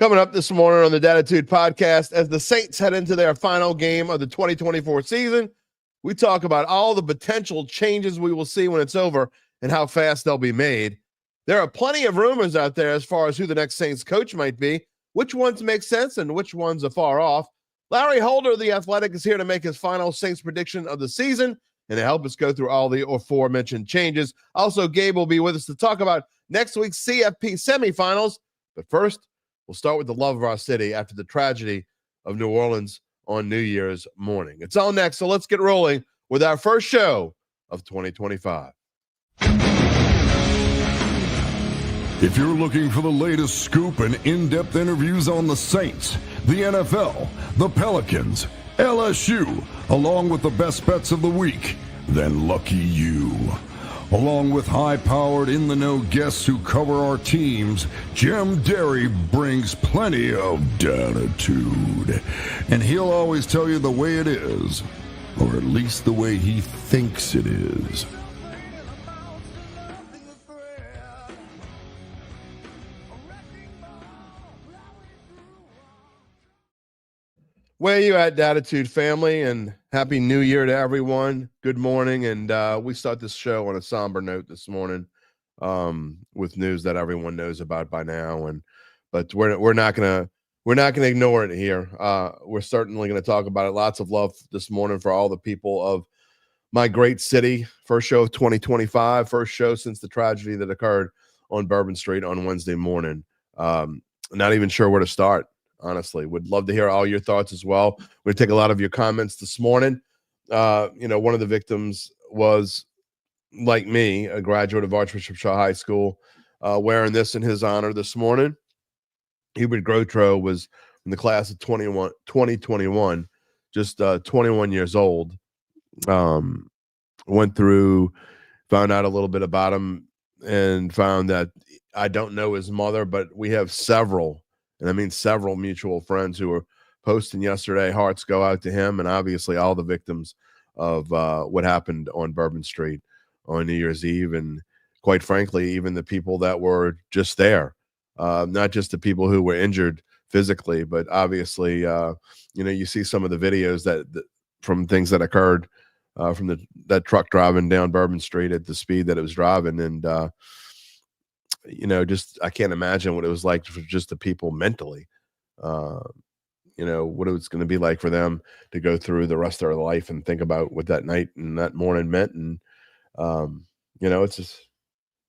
Coming up this morning on the Dattitude podcast, as the Saints head into their final game of the 2024 season, we talk about all the potential changes we will see when it's over and how fast they'll be made. There are plenty of rumors out there as far as who the next Saints coach might be, which ones make sense and which ones are far off. Larry Holder of The Athletic is here to make his final Saints prediction of the season and to help us go through all the aforementioned changes. Also, Gabe will be with us to talk about next week's CFP semifinals. But first, we'll start with the love of our city after the tragedy of New Orleans on New Year's morning. It's all next, so let's get rolling with our first show of 2025. If you're looking for the latest scoop and in-depth interviews on the Saints, the NFL, the Pelicans, LSU, along with the best bets of the week, then lucky you. Along with high-powered, in-the-know guests who cover our teams, Jim Derry brings plenty of Dattitude. And he'll always tell you the way it is, or at least the way he thinks it is. Where are you at, Dattitude family? And Happy New Year to everyone. Good morning. And we start this show on a somber note this morning with news that everyone knows about by now. But we're not gonna ignore it here. We're certainly gonna talk about it. Lots of love this morning for all the people of my great city. First show of 2025. First show since the tragedy that occurred on Bourbon Street on Wednesday morning. Not even sure where to start. Honestly, would love to hear all your thoughts as well. We're going to take a lot of your comments this morning. One of the victims was, like me, a graduate of Archbishop Shaw High School, wearing this in his honor this morning. Hubert Grotro was in the class of 2021, just 21 years old. Went through, found out a little bit about him, and found that I don't know his mother, but we have several. And I mean several mutual friends who were posting yesterday. Hearts go out to him and obviously all the victims of what happened on Bourbon Street on New Year's Eve. And quite frankly, even the people that were just there, not just the people who were injured physically, but obviously, you see some of the videos that from things that occurred from that truck driving down Bourbon Street at the speed that it was driving. And, I can't imagine what it was like for just the people mentally, what it was going to be like for them to go through the rest of their life and think about what that night and that morning meant. And, it's just a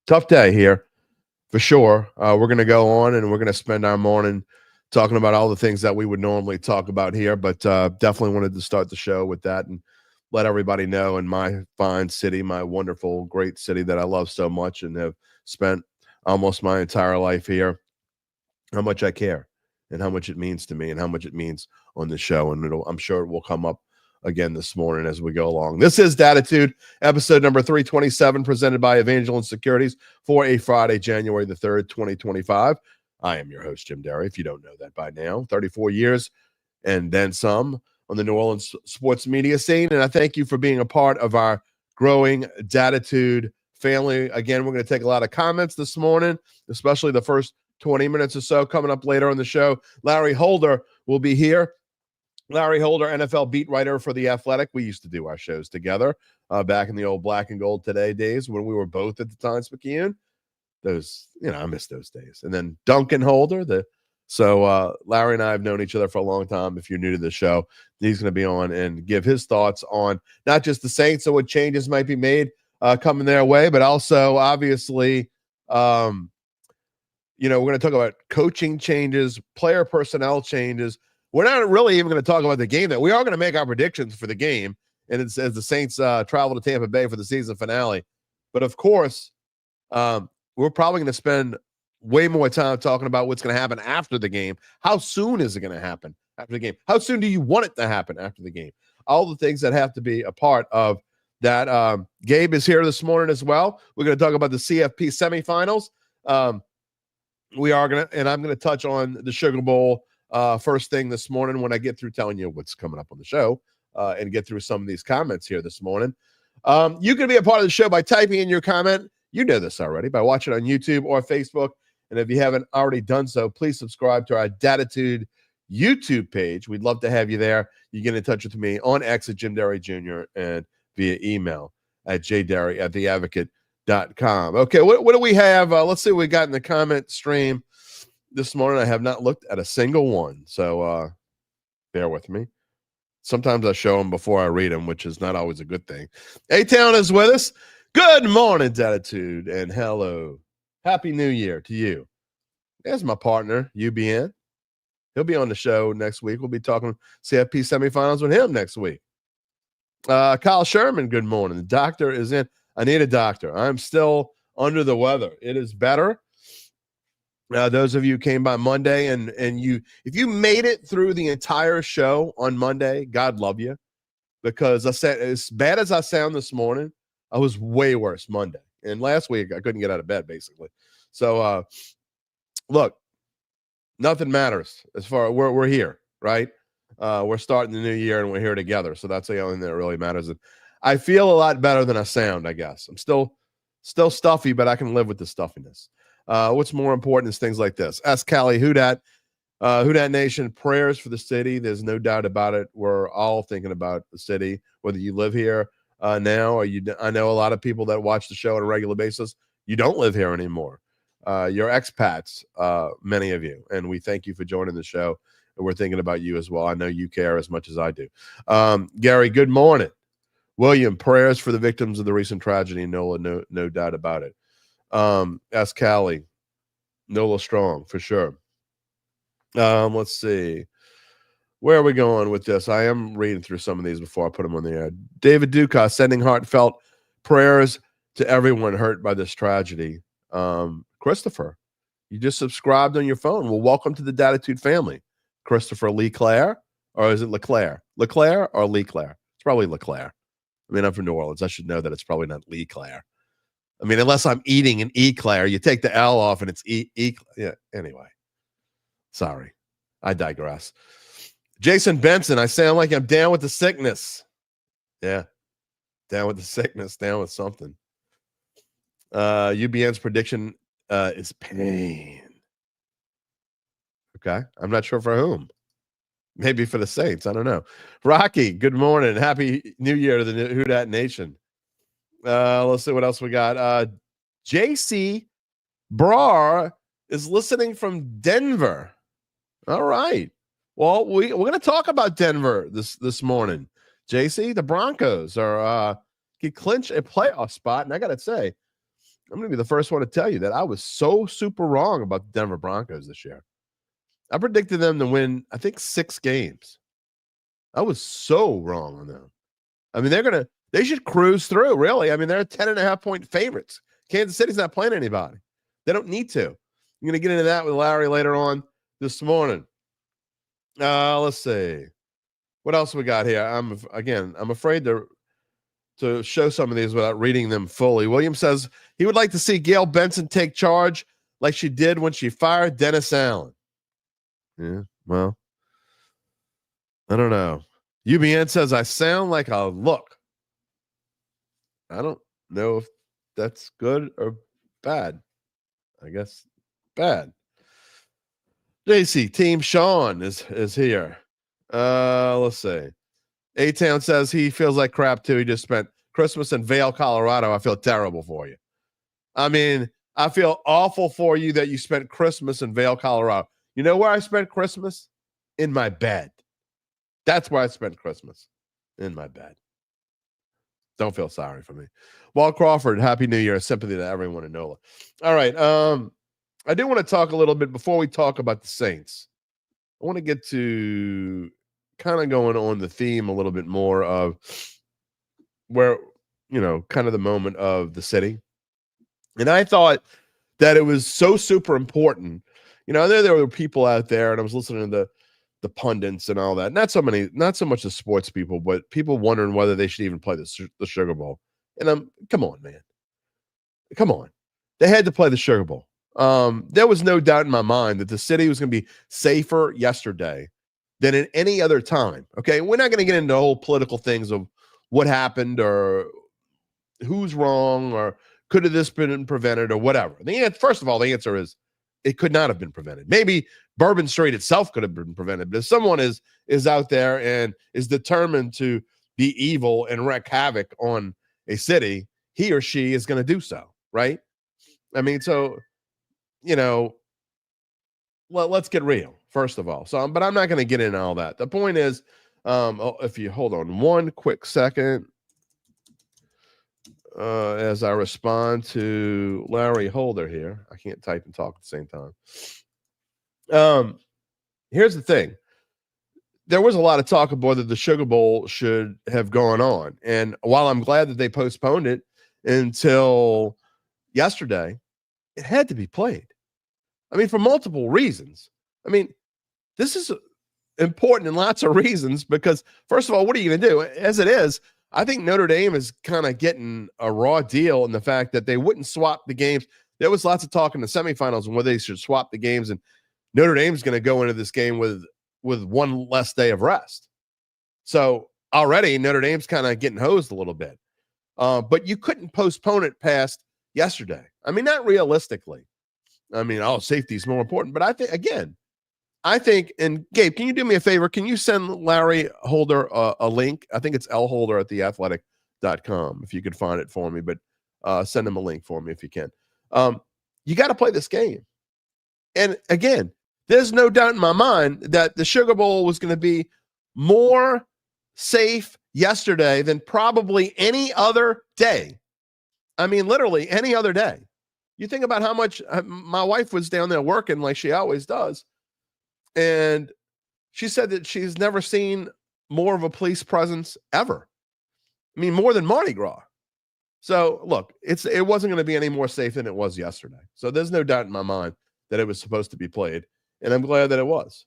tough day here for sure. We're going to go on and we're going to spend our morning talking about all the things that we would normally talk about here, but definitely wanted to start the show with that and let everybody know in my fine city, my wonderful, great city that I love so much and have spent almost my entire life here, how much I care and how much it means to me and how much it means on the show. And I'm sure it will come up again this morning as we go along. This is Dattitude, episode number 327, presented by Evangeline Securities for a Friday, January the 3rd, 2025. I am your host, Jim Derry, if you don't know that by now. 34 years and then some on the New Orleans sports media scene. And I thank you for being a part of our growing Dattitude family. Again, we're going to take a lot of comments this morning, especially the first 20 minutes or so. Coming up later on the show, Larry Holder will be here. Larry Holder, NFL beat writer for The Athletic. We used to do our shows together back in the old Black and Gold Today days when we were both at the Times-Picayune. Those, I miss those days. And then Duncan Holder, so Larry and I have known each other for a long time. If you're new to the show, he's going to be on and give his thoughts on not just the Saints or what changes might be made coming their way, but also obviously, we're going to talk about coaching changes, player personnel changes. We're not really even going to talk about the game. That we are going to make our predictions for the game, and it's as the Saints travel to Tampa Bay for the season finale. But of course, we're probably going to spend way more time talking about what's going to happen after the game. How soon is it going to happen after the game? How soon do you want it to happen after the game? All the things that have to be a part of that. Gabe is here this morning as well. We're going to talk about the CFP semifinals. We are going to, and I'm going to touch on the Sugar Bowl first thing this morning when I get through telling you what's coming up on the show and get through some of these comments here this morning. You can be a part of the show by typing in your comment. You know this already by watching on YouTube or Facebook And if you haven't already done so, please subscribe to our Dattitude YouTube page. We'd love to have you there. You get in touch with me on X at Jim Derry Jr. and via email at jderry@theadvocate.com. Okay, what do we have? Let's see what we got in the comment stream this morning. I have not looked at a single one, so bear with me. Sometimes I show them before I read them, which is not always a good thing. A-Town is with us. Good morning, Dattitude, and hello. Happy New Year to you. There's my partner, UBN. He'll be on the show next week. We'll be talking CFP semifinals with him next week. Kyle Sherman, good morning. The doctor is in. I need a doctor. I'm still under the weather. It is better. Those of you who came by Monday and if you made it through the entire show on Monday, God love you. Because I said, as bad as I sound this morning, I was way worse Monday. And last week, I couldn't get out of bed, basically. So, look, nothing matters as far as we're here, right? We're starting the new year and we're here together. So that's the only thing that really matters. And I feel a lot better than I sound, I guess. I'm still stuffy, but I can live with the stuffiness. What's more important is things like this. Ask Callie, who dat Nation, prayers for the city. There's no doubt about it. We're all thinking about the city, whether you live here now or I know a lot of people that watch the show on a regular basis. You don't live here anymore. You're expats, many of you, and we thank you for joining the show. And we're thinking about you as well. I know you care as much as I do. Gary, good morning. William, prayers for the victims of the recent tragedy. Nola, no doubt about it. Ask Callie, Nola strong for sure. Let's see. Where are we going with this? I am reading through some of these before I put them on the air. David Dukas, sending heartfelt prayers to everyone hurt by this tragedy. Christopher, you just subscribed on your phone. Well, welcome to the Dattitude family. Christopher Leclaire, or is it Leclaire? Leclaire or Leclaire? It's probably Leclaire. I mean, I'm from New Orleans. I should know that it's probably not Leclaire. I mean, unless I'm eating an eclair, you take the L off and it's yeah. Anyway, sorry, I digress. Jason Benson, I sound like I'm down with the sickness. Yeah, down with the sickness, down with something. UBN's prediction is pain. Okay, I'm not sure for whom. Maybe for the Saints. I don't know. Rocky, good morning. Happy New Year to the Who Dat Nation. Let's see what else we got. JC Brar is listening from Denver. All right. Well, we're going to talk about Denver this morning. JC, the Broncos can clinch a playoff spot, and I got to say, I'm going to be the first one to tell you that I was so super wrong about the Denver Broncos this year. I predicted them to win, I think, 6 games. I was so wrong on them. I mean, they should cruise through, really. I mean, they're 10.5-point favorites. Kansas City's not playing anybody. They don't need to. I'm going to get into that with Larry later on this morning. Let's see. What else we got here? I'm afraid to show some of these without reading them fully. William says he would like to see Gail Benson take charge like she did when she fired Dennis Allen. Yeah, well, I don't know. UBN says I sound like a look. I don't know if that's good or bad. I guess bad. JC, Team Sean is here. Let's see. A-Town says he feels like crap too. He just spent Christmas in Vail, Colorado. I feel terrible for you. I mean, I feel awful for you that you spent Christmas in Vail, Colorado. You know where I spent Christmas? In my bed. That's where I spent Christmas. In my bed. Don't feel sorry for me. Walt Crawford, Happy New Year. Sympathy to everyone in NOLA. All right. I do want to talk a little bit before we talk about the Saints. I want to get to kind of going on the theme a little bit more of where, kind of the moment of the city. And I thought that it was so super important. There were people out there, and I was listening to the pundits and all that. Not so much the sports people, but people wondering whether they should even play the Sugar Bowl. And come on, man. Come on. They had to play the Sugar Bowl. There was no doubt in my mind that the city was going to be safer yesterday than at any other time. Okay, we're not going to get into the whole political things of what happened or who's wrong or could have this been prevented or whatever. First of all, the answer is it could not have been prevented. Maybe Bourbon Street itself could have been prevented, but if someone is out there and is determined to be evil and wreak havoc on a city, he or she is going to do so, right? I mean, so, let's get real, first of all. So, but I'm not going to get into all that. The point is, if you hold on one quick second, as I respond to Larry Holder here. I can't type and talk at the same time. Here's the thing. There was a lot of talk of whether the Sugar Bowl should have gone on. And while I'm glad that they postponed it until yesterday, it had to be played. I mean, for multiple reasons. I mean, this is important in lots of reasons because, first of all, what are you going to do? As it is, I think Notre Dame is kind of getting a raw deal in the fact that they wouldn't swap the games. There was lots of talk in the semifinals on whether they should swap the games, and Notre Dame's going to go into this game with one less day of rest. So already Notre Dame's kind of getting hosed a little bit. But you couldn't postpone it past yesterday. I mean, not realistically. I mean, safety is more important. But I think, and Gabe, can you do me a favor? Can you send Larry Holder a link? I think it's lholder at theathletic.com, if you could find it for me. But send him a link for me if you can. You got to play this game. And again, there's no doubt in my mind that the Sugar Bowl was going to be more safe yesterday than probably any other day. I mean, literally any other day. You think about how much my wife was down there working like she always does. And she said that she's never seen more of a police presence ever. I mean, more than Mardi Gras. So look, it wasn't going to be any more safe than it was yesterday. So there's no doubt in my mind that it was supposed to be played. And I'm glad that it was.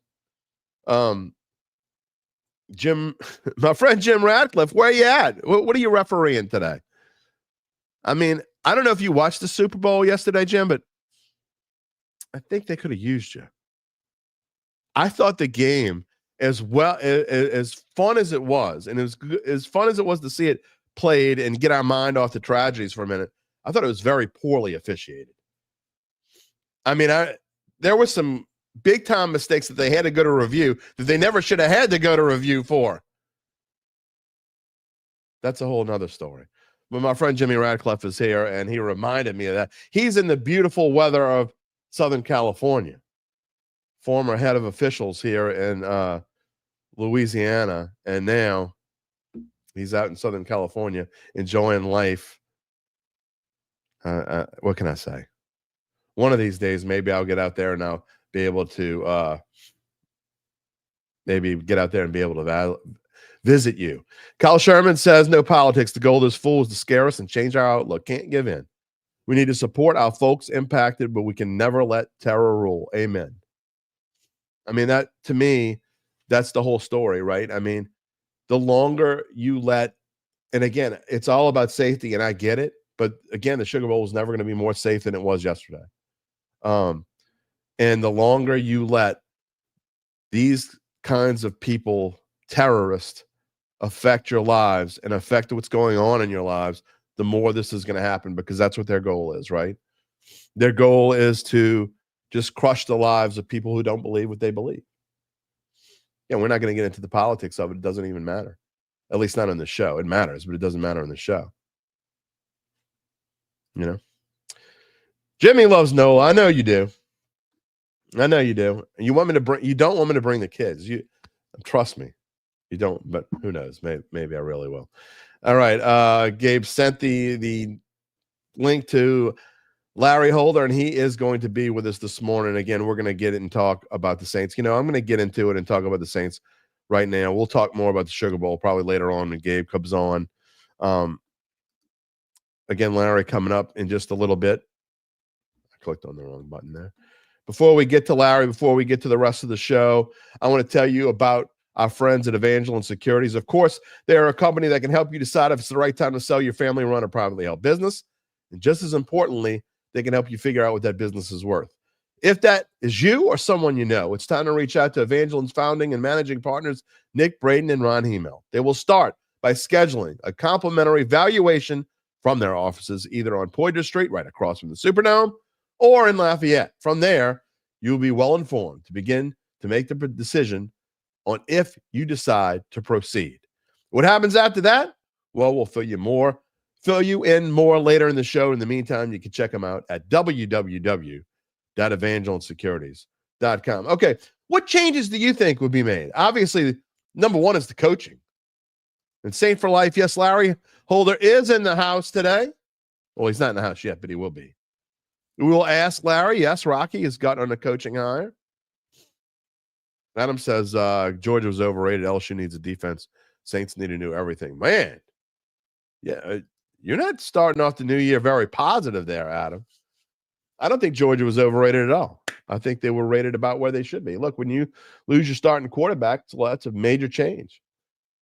Jim, my friend Jim Radcliffe, where you at? What are you refereeing today? I mean, I don't know if you watched the Super Bowl yesterday, Jim, but I think they could have used you. I thought the game, as fun as it was, and as fun as it was to see it played and get our mind off the tragedies for a minute, I thought it was very poorly officiated. I mean, there were some big-time mistakes that they had to go to review that they never should have had to go to review for. That's a whole nother story. But my friend Jimmy Radcliffe is here, and he reminded me of that. He's in the beautiful weather of Southern California, former head of officials here in Louisiana, and now he's out in Southern California enjoying life. What can I say? One of these days, maybe I'll get out there and I'll be able to maybe get out there and be able to visit you. Kyle Sherman says, no politics. The goal of this fool is to scare us and change our outlook. Can't give in. We need to support our folks impacted, but we can never let terror rule. Amen. I mean, that to me, that's the whole story, right? I mean, the longer you let, and again, it's all about safety, and I get it. But again, the Sugar Bowl is never going to be more safe than it was yesterday. And the longer you let these kinds of people, terrorists, affect your lives and affect what's going on in your lives, the more this is going to happen, because that's what their goal is, right? Their goal is to just crush the lives of people who don't believe what they believe. Yeah, we're not going to get into the politics of it. It doesn't even matter. At least not on the show. It matters, but it doesn't matter on the show. You know? Jimmy loves Nola. I know you do. I know you do. You want me to bring? You don't want me to bring the kids. You trust me. You don't, but who knows? Maybe I really will. All right. Gabe sent the link to Larry Holder, and he is going to be with us this morning. Again, we're going to get it and talk about the Saints. You know, I'm going to get into it and talk about the Saints right now. We'll talk more about the Sugar Bowl probably later on when Gabe comes on. Again, Larry coming up in just a little bit. I clicked on the wrong button there. Before we get to Larry, before we get to the rest of the show, I want to tell you about our friends at Evangeline Securities. Of course, they are a company that can help you decide if it's the right time to sell your family-run or privately held business. And just as importantly, they can help you figure out what that business is worth. If that is you or someone you know, it's time to reach out to Evangeline's founding and managing partners, Nick Braden and Ron Hemel. They will start by scheduling a complimentary valuation from their offices, either on Poydras Street, right across from the Superdome, or in Lafayette. From there, you will be well informed to begin to make the decision on if you decide to proceed. What happens after that? Well, we'll fill you in more later in the show. In the meantime, you can check them out at www.evangelinesecurities.com. Okay, what changes do you think would be made? Obviously, number one is the coaching. And Saint for Life, yes, Larry Holder is in the house today. Well, he's not in the house yet, but he will be. We will ask Larry. Yes, Rocky has gotten on the coaching hire. Adam says Georgia was overrated. LSU needs a defense. Saints need to do everything. Man, yeah, you're not starting off the new year very positive there, Adam. I don't think Georgia was overrated at all. I think they were rated about where they should be. Look, when you lose your starting quarterback, that's a major change.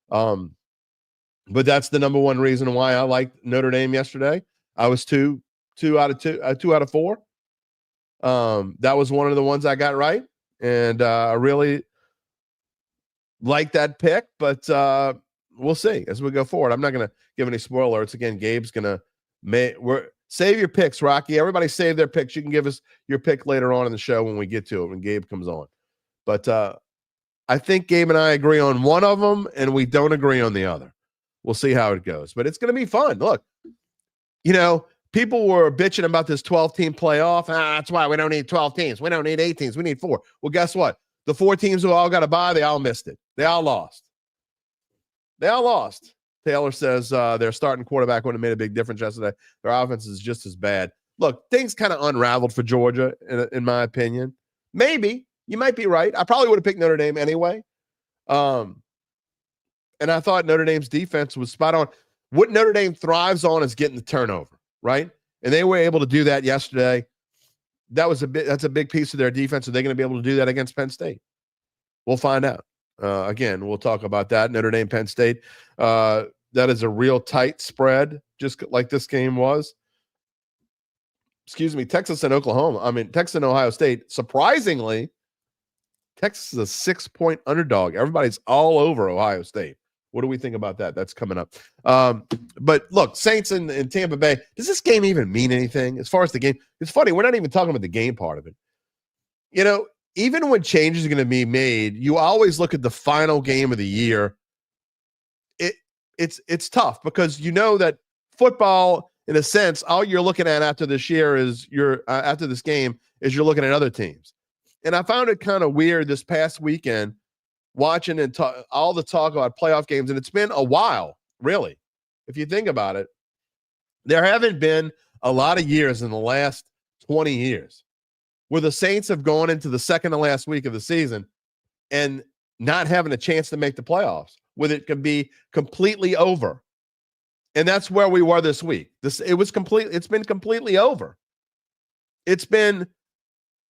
But that's the number one reason why I liked Notre Dame yesterday. I was two out of four. That was one of the ones I got right, and I really like that pick. But we'll see as we go forward. I'm not going to give any spoiler alerts. Again, Gabe's going to save your picks, Rocky. Everybody save their picks. You can give us your pick later on in the show when we get to it, when Gabe comes on. But I think Gabe and I agree on one of them, and we don't agree on the other. We'll see how it goes. But it's going to be fun. Look, people were bitching about this 12-team playoff. That's why we don't need 12 teams. We don't need 8 teams. We need 4. Well, guess what? The 4 teams who all got a bye, they all missed it. They all lost. Taylor says their starting quarterback would have made a big difference yesterday. Their offense is just as bad. Look, things kind of unraveled for Georgia, in my opinion. Maybe. You might be right. I probably would have picked Notre Dame anyway. And I thought Notre Dame's defense was spot on. What Notre Dame thrives on is getting the turnover, right? And they were able to do that yesterday. That's a big piece of their defense. Are they going to be able to do that against Penn State? We'll find out. Again, we'll talk about that. Notre Dame, Penn State. That is a real tight spread, just like this game was. Excuse me, Texas and Ohio State. Surprisingly, Texas is a 6-point underdog. Everybody's all over Ohio State. What do we think about that? That's coming up. But look, Saints in Tampa Bay, does this game even mean anything as far as the game? It's funny. We're not even talking about the game part of it. Even when changes are going to be made, you always look at the final game of the year. It's tough because you know that football, in a sense, all you're looking at after this year is after this game is you're looking at other teams. And I found it kind of weird this past weekend watching and all the talk about playoff games, and it's been a while, really. If you think about it, there haven't been a lot of years in the last 20 years where the Saints have gone into the second to last week of the season and not having a chance to make the playoffs, where it could be completely over. And that's where we were this week. It's been completely over. It's been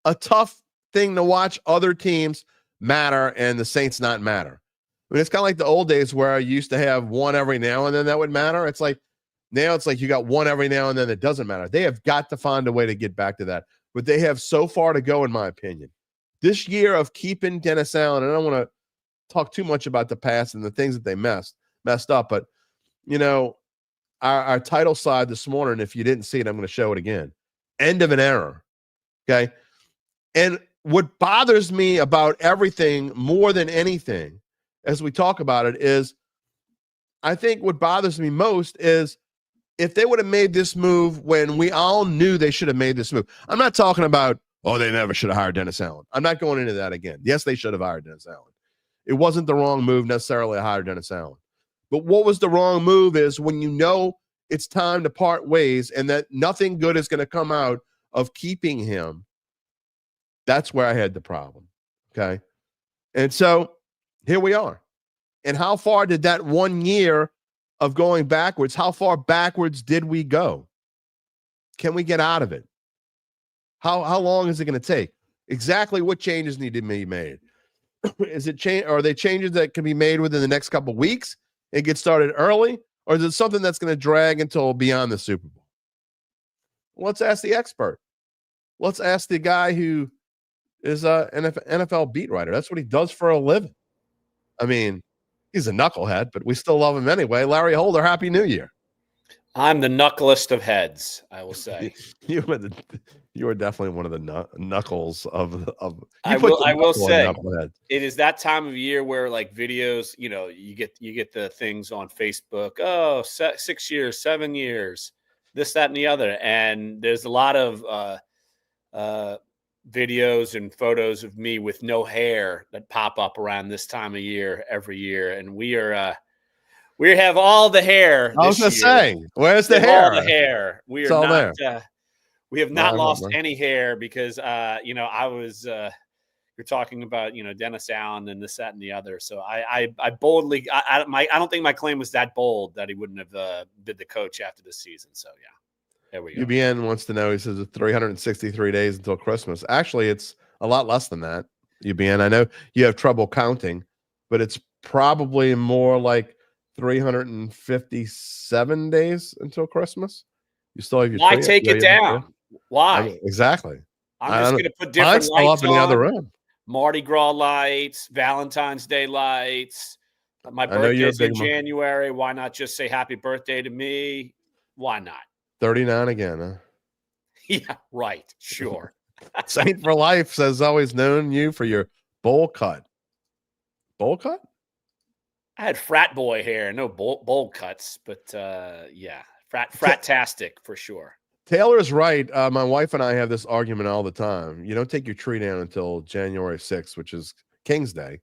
a tough thing to watch other teams matter and the Saints not matter. I mean, it's kind of like the old days where I used to have one every now and then that would matter. It's like now it's like you got one every now and then that doesn't matter. They have got to find a way to get back to that. But they have so far to go, in my opinion. This year of keeping Dennis Allen, and I don't want to talk too much about the past and the things that they messed up, but our title slide this morning, if you didn't see it, I'm going to show it again. End of an era. Okay. And what bothers me about everything more than anything, as we talk about it, is I think what bothers me most is if they would have made this move when we all knew they should have made this move. I'm not talking about, they never should have hired Dennis Allen. I'm not going into that again. Yes, they should have hired Dennis Allen. It wasn't the wrong move necessarily to hire Dennis Allen. But what was the wrong move is when you know it's time to part ways and that nothing good is going to come out of keeping him. That's where I had the problem. Okay. And so here we are. And how far did that 1 year of going backwards, how far backwards did we go? Can we get out of it? How long is it going to take? Exactly what changes need to be made? Are they changes that can be made within the next couple of weeks and get started early? Or is it something that's going to drag until beyond the Super Bowl? Let's ask the expert. Let's ask the guy who is an NFL beat writer. That's what he does for a living. I mean, he's a knucklehead, but we still love him anyway. Larry Holder, Happy New Year. I'm the knucklest of heads, I will say. You are definitely one of the knuckles of. I put will knuckle in say knucklehead. it is that time of year where like videos, you get the things on Facebook. Oh, 6 years, 7 years, this, that, and the other, and there's a lot of videos and photos of me with no hair that pop up around this time of year every year, and we have all the hair. I was This gonna year. say, where's the We have hair? all the hair. We It's are all not. there. We have not Wow, lost man. any hair because I was. You're talking about Dennis Allen and this, that, and the other. So I boldly. I don't think my claim was that bold that he wouldn't have been the coach after this season. So yeah. There we go. UBN wants to know, he says it's 363 days until Christmas. Actually, it's a lot less than that, UBN. I know you have trouble counting, but it's probably more like 357 days until Christmas. You still have your Why tree. take it down? Why? Exactly. I'm just going to put different still lights up in the other on. room. Mardi Gras lights, Valentine's Day lights. My birthday's in January. Why not just say happy birthday to me? Why not? 39 again, huh? Yeah, right. Sure. Saint for Life says always known you for your bowl cut. Bowl cut? I had frat boy hair, no bowl cuts, but yeah, fratastic for sure. Taylor's right. My wife and I have this argument all the time. You don't take your tree down until January 6th, which is King's Day.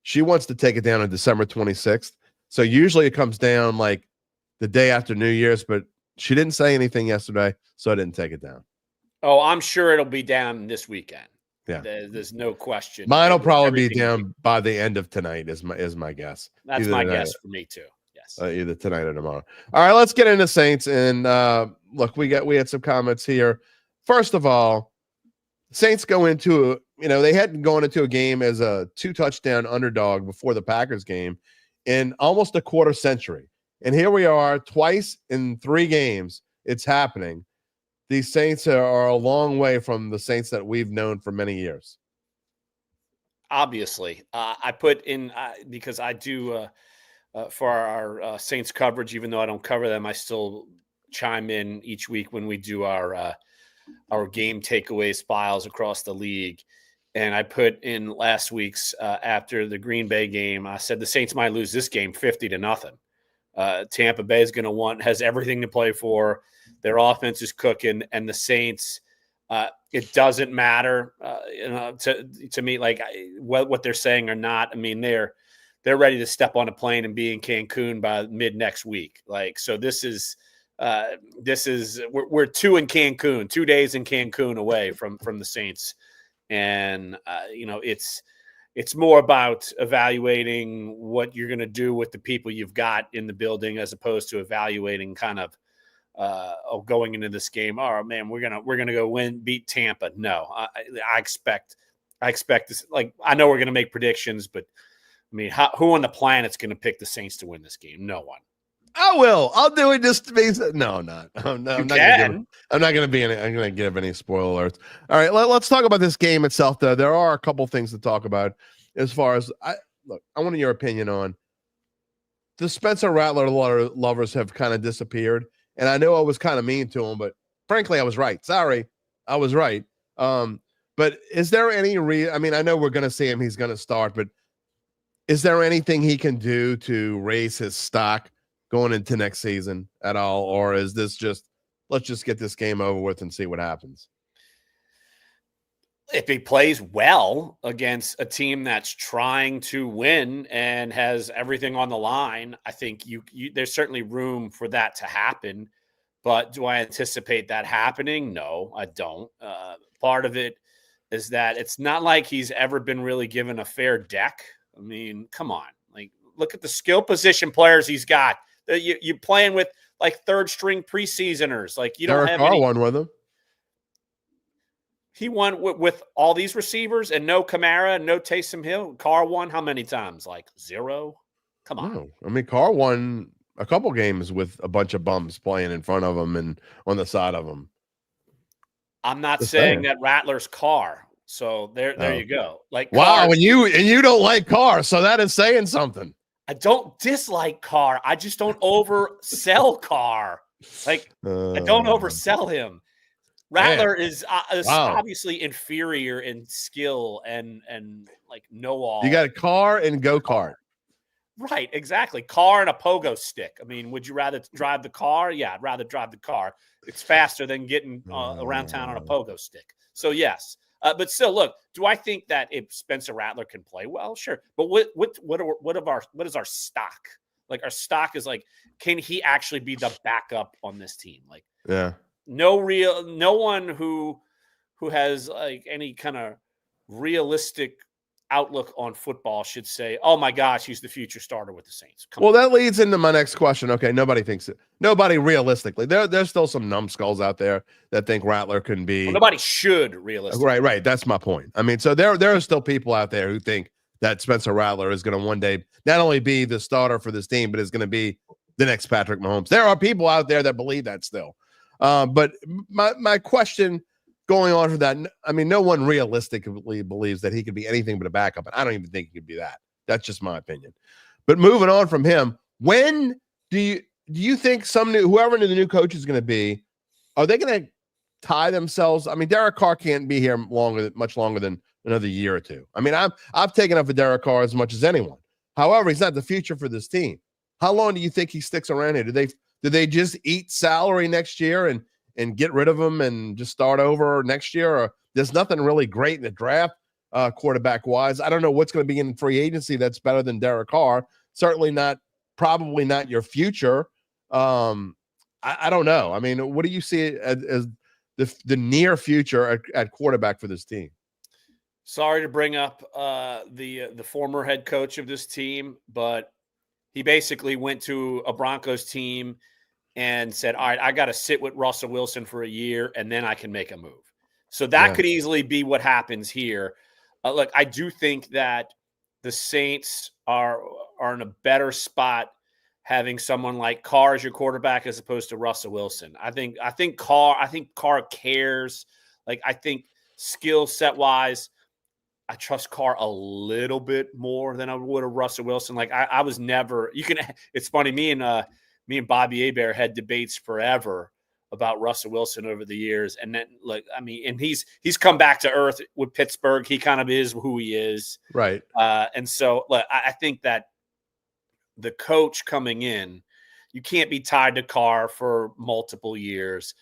She wants to take it down on December 26th. So usually it comes down like the day after New Year's, but she didn't say anything yesterday, so I didn't take it down. Oh, I'm sure it'll be down this weekend. Yeah, there's no question. Mine will probably be down by the end of tonight. Is my guess. That's my guess for me too. Yes, either tonight or tomorrow. All right, let's get into Saints. And look, we had some comments here. First of all, Saints go into they hadn't gone into a game as a 2-touchdown underdog before the Packers game in almost a quarter century. And here we are, twice in 3 games. It's happening. These Saints are a long way from the Saints that we've known for many years. Obviously, I put in because I do for our Saints coverage. Even though I don't cover them, I still chime in each week when we do our game takeaways files across the league. And I put in last week's after the Green Bay game. I said the Saints might lose this game 50-0. Tampa Bay is going to has everything to play for. Their offense is cooking, and the Saints, it doesn't matter to me, like what they're saying or not. I mean, they're ready to step on a plane and be in Cancun by mid next week. Like, so this is we're 2 in Cancun, 2 days in Cancun away from the Saints, and it's more about evaluating what you're going to do with the people you've got in the building, as opposed to evaluating kind of going into this game. Oh man, we're gonna go beat Tampa. No, I expect this. Like, I know we're gonna make predictions, but I mean, who on the planet's gonna pick the Saints to win this game? No one. I will. I'll do it just to be. No, not. I'm not going to be any. I'm going to give any spoiler alerts. All right, let's talk about this game itself. Though there are a couple things to talk about. As far as I want your opinion on the Spencer Rattler lovers have kind of disappeared, and I know I was kind of mean to him, but frankly, I was right. Sorry, I was right. But is there any I mean, I know we're going to see him. He's going to start, but is there anything he can do to raise his stock going into next season at all? Or is this just, let's just get this game over with and see what happens? If he plays well against a team that's trying to win and has everything on the line, I think there's certainly room for that to happen. But do I anticipate that happening? No, I don't. Part of it is that it's not like he's ever been really given a fair deck. I mean, come on. Like, look at the skill position players he's got. You're playing with like third string preseasoners. Like, you don't have any. One with him. He won with all these receivers and no Kamara, no Taysom Hill. Carr won how many times? Like 0. Come on. No. I mean, Carr won a couple games with a bunch of bums playing in front of him and on the side of him. I'm not saying that Rattler's Carr. So there you go. Like, wow, and you don't like Carr, so that is saying something. I don't dislike Carr. I just don't oversell Carr. Like, I don't oversell him. Rattler is Wow. obviously inferior in skill and like know-all. You got a car and go-kart. Right, exactly. Car and a pogo stick. I mean, would you rather drive the car? Yeah, I'd rather drive the car. It's faster than getting around town on a pogo stick. So yes, but still, look. Do I think that if Spencer Rattler can play well? Sure, but what is our stock? Like our stock is like, can he actually be the backup on this team? Like, Yeah. no one who has like any kind of realistic outlook on football should say, "Oh my gosh, he's the future starter with the Saints." That leads into my next question. Okay, nobody thinks it. Nobody realistically. There's still some numbskulls out there that think Rattler can be. Well, nobody should realistically. Right. That's my point. I mean, so there are still people out there who think that Spencer Rattler is going to one day not only be the starter for this team, but is going to be the next Patrick Mahomes. There are people out there that believe that still. But my question going on for that, I mean, no one realistically believes that he could be anything but a backup, and I don't even think he could be that. That's just my opinion. But moving on from him, when do you think whoever the new coach is going to be, are they going to tie themselves? I mean, Derek Carr can't be here much longer than another year or two. I mean, I've taken up for Derek Carr as much as anyone. However, he's not the future for this team. How long do you think he sticks around here? Do they just eat salary next year and get rid of him and just start over next year? Or there's nothing really great in the draft quarterback wise. I don't know what's going to be in free agency that's better than Derek Carr. Certainly probably not your future. I don't know. I mean, what do you see as the near future at quarterback for this team? Sorry to bring up the former head coach of this team, but he basically went to a Broncos team and said, all right, I got to sit with Russell Wilson for a year and then I can make a move. So that could easily be what happens here. Look, I do think that the Saints are in a better spot having someone like Carr as your quarterback as opposed to Russell Wilson. I think Carr cares. Like, I think skill set wise, I trust Carr a little bit more than I would have Russell Wilson. Like I was never, it's funny. Me and Bobby Hebert had debates forever about Russell Wilson over the years. And then and he's come back to earth with Pittsburgh. He kind of is who he is. Right. And so I think that the coach coming in, you can't be tied to Carr for multiple years.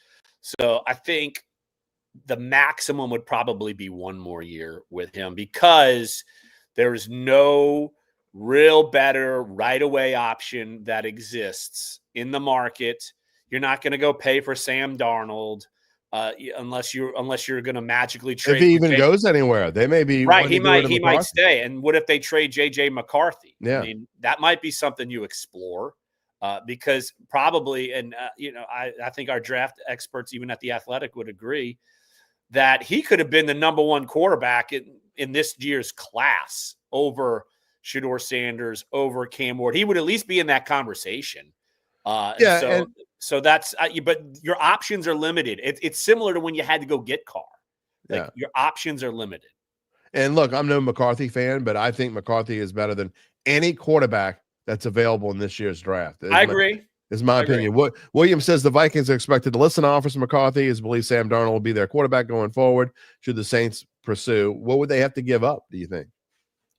So I think the maximum would probably be one more year with him because there's no real better right away option that exists in the market. You're not going to go pay for Sam Darnold unless you're going to magically trade. If he even goes anywhere, they may be right. He might stay. And what if they trade JJ McCarthy? Yeah, I mean, that might be something you explore because probably, and I think our draft experts, even at The Athletic, would agree that he could have been the number one quarterback in this year's class over Shedeur Sanders, over Cam Ward. He would at least be in that conversation. So that's but your options are limited. It's similar to when you had to go get Carr. Your options are limited. And look, I'm no McCarthy fan, but I think McCarthy is better than any quarterback that's available in this year's draft. I agree. Is my opinion. What Williams says, the Vikings are expected to listen to offers from McCarthy. Is believe Sam Darnold will be their quarterback going forward. Should the Saints pursue, what would they have to give up, do you think?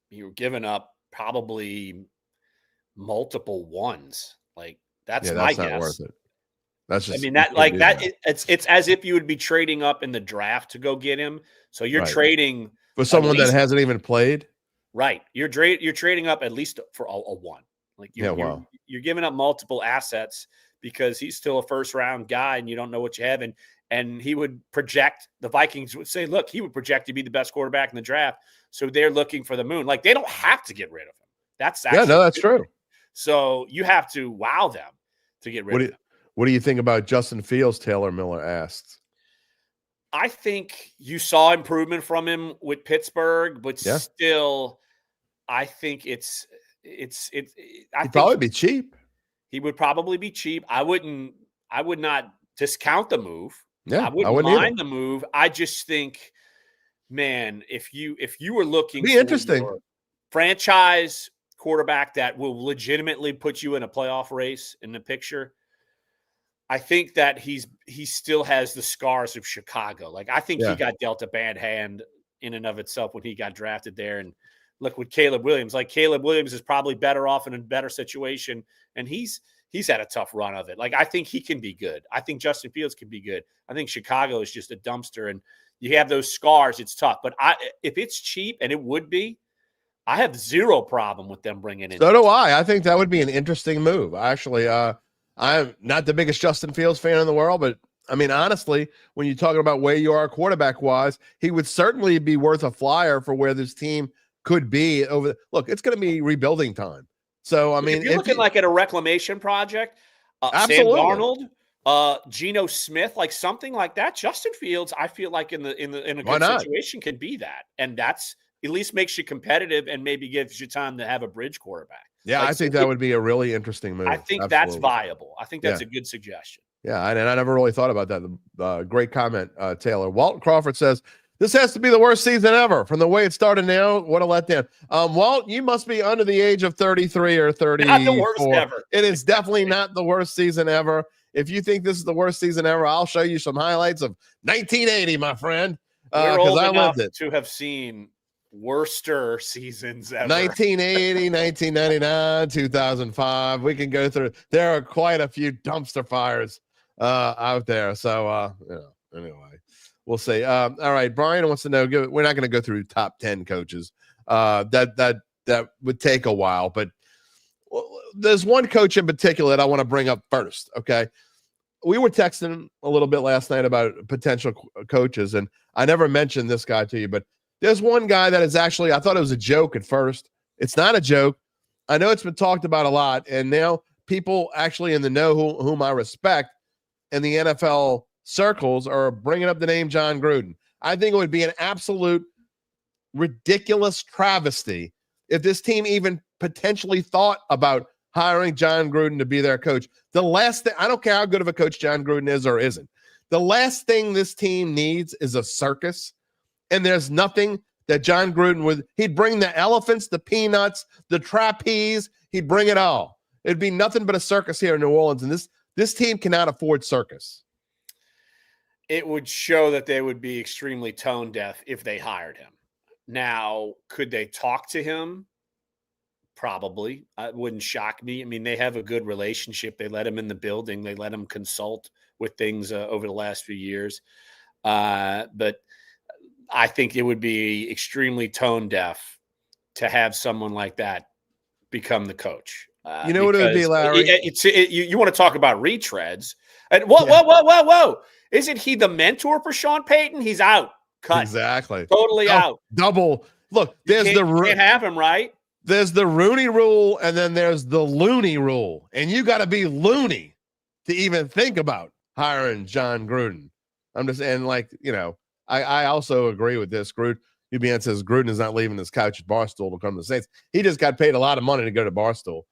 You're giving up probably multiple ones. Like that's my guess. Not worth it. That's just, it's as if you would be trading up in the draft to go get him. So you're trading for someone that hasn't even played. Right. You're trading up at least for a one. Like you're giving up multiple assets because he's still a first round guy and you don't know what you have. And he would project, the Vikings would say, look, he would project to be the best quarterback in the draft. So they're looking for the moon. Like they don't have to get rid of him. That's true. So you have to wow them to get rid of him. What do you think about Justin Fields? Taylor Miller asked. I think you saw improvement from him with Pittsburgh, but still, I think he'd probably be cheap. He would probably be cheap. I would not discount the move. Yeah, I wouldn't mind the move. I just think, man, if you were looking for interesting your franchise quarterback that will legitimately put you in a playoff race in the picture, I think that he still has the scars of Chicago. Like, I think he Yeah. got dealt a bad hand in and of itself when he got drafted there. And look with Caleb Williams. Like, Caleb Williams is probably better off in a better situation, and he's had a tough run of it. Like, I think he can be good. I think Justin Fields can be good. I think Chicago is just a dumpster, and you have those scars. It's tough. But if it's cheap, and it would be, I have zero problem with them bringing in. So do I. I think that would be an interesting move. Actually, I'm not the biggest Justin Fields fan in the world, but I mean, honestly, when you're talking about where you are quarterback-wise, he would certainly be worth a flyer for where this team could be over. Look, it's going to be rebuilding time. So, I mean, if you're looking like at a reclamation project, Sam absolutely. Darnold, Geno Smith, like something like that, Justin Fields, I feel like in a Why good not? situation can be that, and that's at least makes you competitive and maybe gives you time to have a bridge quarterback. Yeah, Like, I think that would be a really interesting move. I think Absolutely. that's viable. I think that's Yeah. a good suggestion. Yeah, and I never really thought about that. Great comment, Taylor. Walt Crawford says, this has to be the worst season ever. From the way it started now, what a letdown. Walt, you must be under the age of 33 or 34. Not the worst ever. It is definitely not the worst season ever. If you think this is the worst season ever, I'll show you some highlights of 1980, my friend. We're old I enough lived it. to have seen worster seasons ever. 1980, 1999, 2005. We can go through. There are quite a few dumpster fires out there. So, anyway, we'll see. All right, Brian wants to know. We're not going to go through top 10 coaches. That would take a while, but there's one coach in particular that I want to bring up first. Okay, we were texting a little bit last night about potential coaches, and I never mentioned this guy to you, but there's one guy that is actually, I thought it was a joke at first. It's not a joke. I know it's been talked about a lot, and now people actually in the know whom I respect in the NFL circles are bringing up the name John Gruden. I think it would be an absolute ridiculous travesty if this team even potentially thought about hiring John Gruden to be their coach. The last thing, I don't care how good of a coach John Gruden is or isn't, the last thing this team needs is a circus. And there's nothing that John Gruden would, he'd bring the elephants, the peanuts, the trapeze, he'd bring it all. It'd be nothing but a circus here in New Orleans. And this team cannot afford circus. It would show that they would be extremely tone deaf if they hired him. Now, could they talk to him? Probably. It wouldn't shock me. I mean, they have a good relationship. They let him in the building. They let him consult with things over the last few years. But I think it would be extremely tone deaf to have someone like that become the coach. You know what it would be, Larry? You want to talk about retreads? And whoa! Isn't he the mentor for Sean Payton? He's out. Cut. Exactly. Totally out. Double. Look, you can't have him, right? There's the Rooney rule, and then there's the loony rule. And you got to be loony to even think about hiring John Gruden. I'm just saying, like, I also agree with this. UBN says Gruden is not leaving his couch at Barstool to come to the Saints. He just got paid a lot of money to go to Barstool.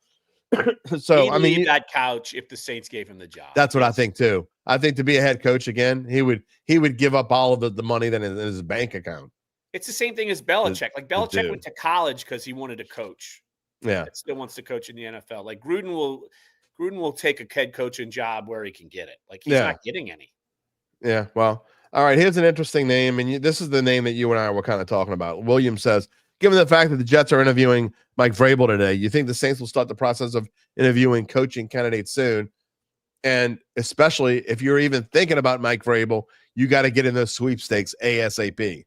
So, He'd leave that couch if the Saints gave him the job. That's what I think too. I think to be a head coach again, he would give up all of the money that in his bank account. It's the same thing as Belichick. Like, Belichick went to college because he wanted to coach. Yeah, and still wants to coach in the NFL. Like, Gruden will take a head coaching job where he can get it. Like, he's not getting any. Yeah. Well, all right. Here's an interesting name, and this is the name that you and I were kind of talking about. William says, given the fact that the Jets are interviewing Mike Vrabel today, you think the Saints will start the process of interviewing coaching candidates soon? And especially if you're even thinking about Mike Vrabel, you got to get in those sweepstakes ASAP.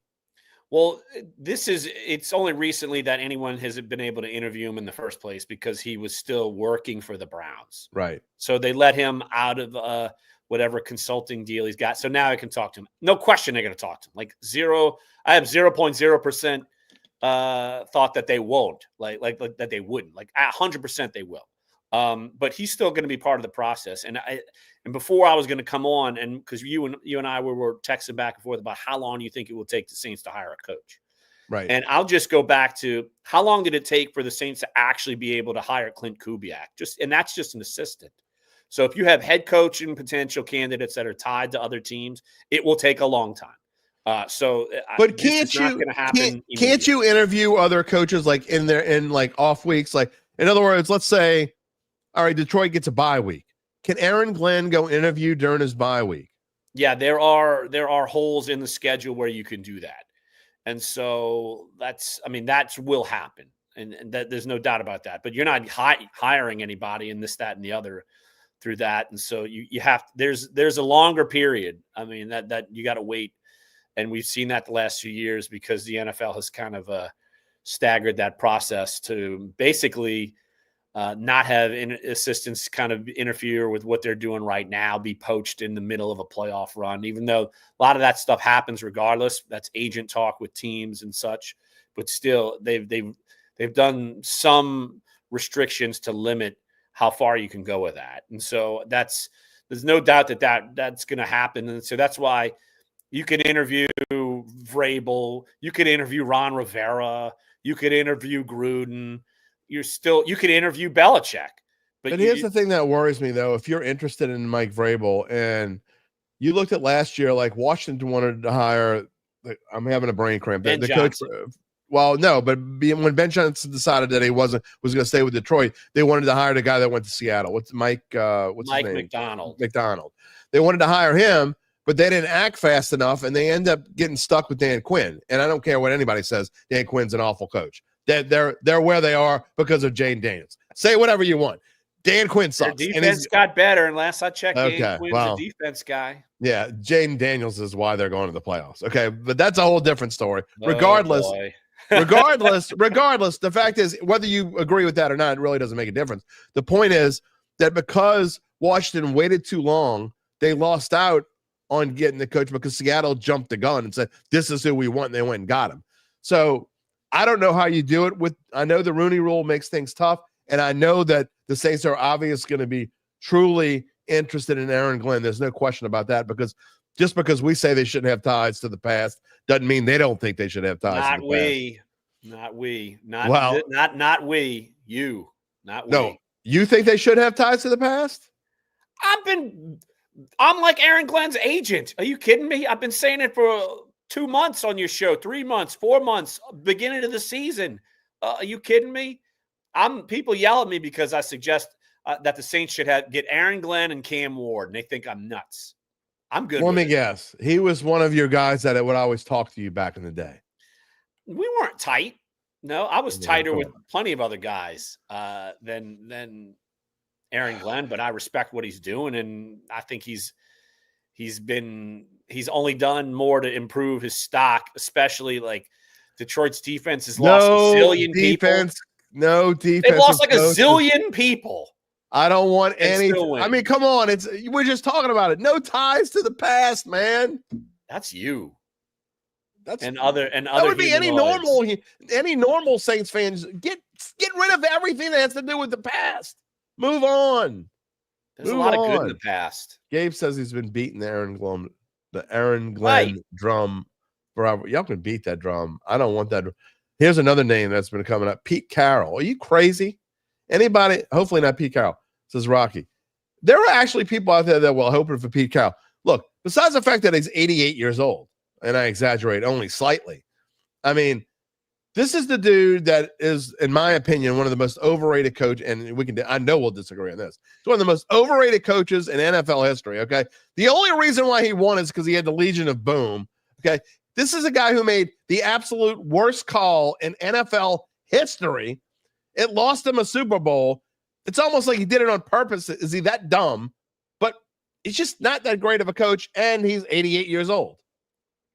Well, it's only recently that anyone has been able to interview him in the first place because he was still working for the Browns. Right. So they let him out of whatever consulting deal he's got. So now I can talk to him. No question they're going to talk to him. Like I have 0.0% thought that they won't, like that they wouldn't. Like 100% they will. But he's still going to be part of the process. And before I was going to come on, and because you and I were texting back and forth about how long do you think it will take the Saints to hire a coach? Right. And I'll just go back to how long did it take for the Saints to actually be able to hire Clint Kubiak? And that's just an assistant. So if you have head coach and potential candidates that are tied to other teams, it will take a long time. But this is not going to happen. Can't you interview other coaches like in like off weeks? Like, in other words, let's say, all right, Detroit gets a bye week. Can Aaron Glenn go interview during his bye week? Yeah, there are holes in the schedule where you can do that. And so that will happen. And that, there's no doubt about that. But you're not hiring anybody in this, that, and the other through that. And so you have, there's a longer period. I mean, that you got to wait. And we've seen that the last few years because the NFL has kind of staggered that process to basically not have assistants kind of interfere with what they're doing right now, be poached in the middle of a playoff run, even though a lot of that stuff happens regardless. That's agent talk with teams and such. But still, they've done some restrictions to limit how far you can go with that. And so there's no doubt that's going to happen. And so that's why you can interview Vrabel, you could interview Ron Rivera, you could interview Gruden, you could interview Belichick. But here's the thing that worries me, though. If you're interested in Mike Vrabel and you looked at last year, like Washington wanted to hire, I'm having a brain cramp. The coach. Well, no, but when Ben Johnson decided that he was going to stay with Detroit, they wanted to hire the guy that went to Seattle. What's his name? McDonald. They wanted to hire him, but they didn't act fast enough, and they end up getting stuck with Dan Quinn. And I don't care what anybody says, Dan Quinn's an awful coach. They're where they are because of Jane Daniels. Say whatever you want. Dan Quinn sucks. Their defense got better, and last I checked, Dan Quinn's a defense guy. Yeah, Jane Daniels is why they're going to the playoffs. Okay, but that's a whole different story. Regardless, the fact is, whether you agree with that or not, it really doesn't make a difference. The point is that because Washington waited too long, they lost out on getting the coach because Seattle jumped the gun and said, this is who we want, and they went and got him. So I don't know how you do it. I know the Rooney Rule makes things tough, and I know that the Saints are obviously going to be truly interested in Aaron Glenn. There's no question about that, because just because we say they shouldn't have ties to the past doesn't mean they don't think they should have ties to the past. Not we. No, you think they should have ties to the past? I'm like Aaron Glenn's agent. Are you kidding me? I've been saying it for 2 months on your show, 3 months, 4 months, beginning of the season. Are you kidding me? People yell at me because I suggest that the Saints should get Aaron Glenn and Cam Ward, and they think I'm nuts. I'm good. Let me guess. He was one of your guys that would always talk to you back in the day. We weren't tight. No, I was tighter with plenty of other guys than Aaron Glenn, but I respect what he's doing, and I think he's only done more to improve his stock, especially like Detroit's defense has lost a zillion people. No defense. They lost like a zillion people. I don't want any. I mean, come on. We're just talking about it. No ties to the past, man. That's you. That would be any normal Saints fans. Get rid of everything that has to do with the past. Move on. There's a lot of good in the past. Gabe says he's been beating the Aaron Glenn drum forever. Y'all can beat that drum. I don't want that. Here's another name that's been coming up. Pete Carroll. Are you crazy? Anybody? Hopefully not Pete Carroll, says Rocky. There are actually people out there that were hoping for Pete Carroll. Look, besides the fact that he's 88 years old, and I exaggerate only slightly, I mean, this is the dude that is, in my opinion, one of the most overrated coaches, and I know we'll disagree on this. He's one of the most overrated coaches in NFL history, okay? The only reason why he won is because he had the Legion of Boom, okay? This is a guy who made the absolute worst call in NFL history. It lost him a Super Bowl. It's almost like he did it on purpose. Is he that dumb? But he's just not that great of a coach, and he's 88 years old.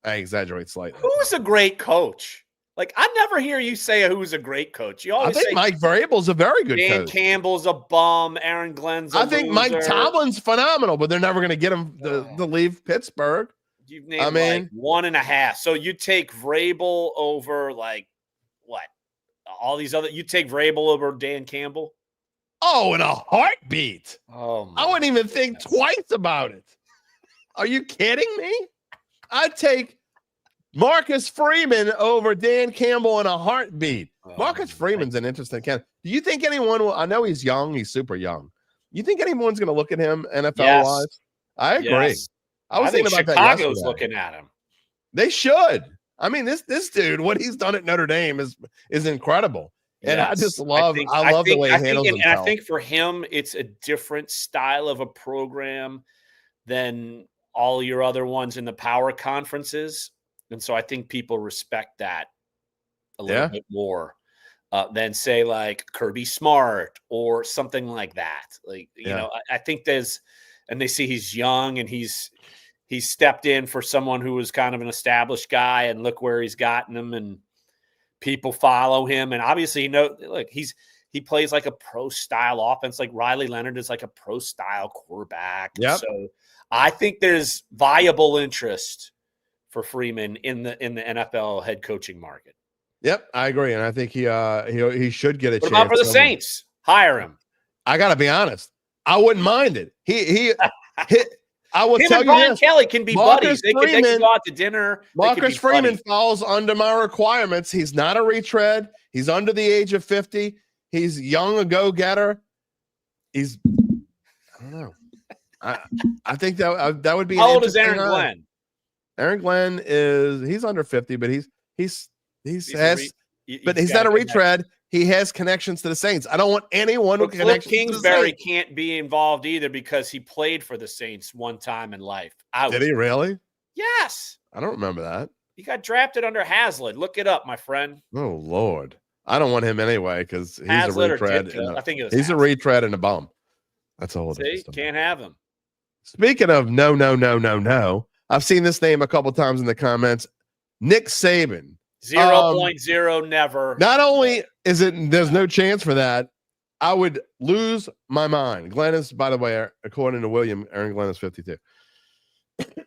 I exaggerate slightly. Who's a great coach? Like, I never hear you say who's a great coach. You always say Mike Vrabel's a very good coach. Dan Campbell's a bum. Aaron Glenn's a loser. Mike Tomlin's phenomenal, but they're never going to get him to leave Pittsburgh. You've named like 1.5. So you take Vrabel over like what? All these other. You take Vrabel over Dan Campbell? Oh, in a heartbeat. Oh, I wouldn't even think twice about it. Are you kidding me? I'd take Marcus Freeman over Dan Campbell in a heartbeat. Marcus Freeman's an interesting candidate. Do you think anyone will? I know he's young. He's super young. You think anyone's going to look at him NFL-wise? I agree. Yes. I was thinking about Chicago's looking at him. They should. I mean, this dude, what he's done at Notre Dame is incredible. And I just love the way he handles himself. And I think for him, it's a different style of a program than all your other ones in the power conferences. And so I think people respect that a little bit more than say like Kirby Smart or something like that. Like, you know, I think and they see he's young and he's stepped in for someone who was kind of an established guy, and look where he's gotten him, and people follow him. And obviously, he plays like a pro style offense. Like Riley Leonard is like a pro style quarterback. Yep. So I think there's viable interest for Freeman in the NFL head coaching market. Yep, I agree, and I think he should get a chance. What about for the Saints? Hire him. I got to be honest. I wouldn't mind it. I will tell you Brian this. Kelly can be buddies. They can go out to dinner. Marcus Freeman falls under my requirements. He's not a retread. He's under the age of 50. He's young, a go-getter. I don't know. I think that would be. How old is Aaron Glenn? Aaron Glenn he's under 50, but he's not a retread. He has connections to the Saints. I don't want anyone who Cliff Kingsbury can't be involved either because he played for the Saints one time in life. Did he really? Yes. I don't remember that. He got drafted under Haslett. Look it up, my friend. Oh, Lord. I don't want him anyway because he's Haslett a retread. I think it was he's Haslett. a retread and a bum. That's all. See, can't have him. Speaking of no. I've seen this name a couple times in the comments. Nick Saban. 0.0 never. Not only is there's no chance for that, I would lose my mind. Glenn is, by the way, according to William, Aaron Glenn is 52.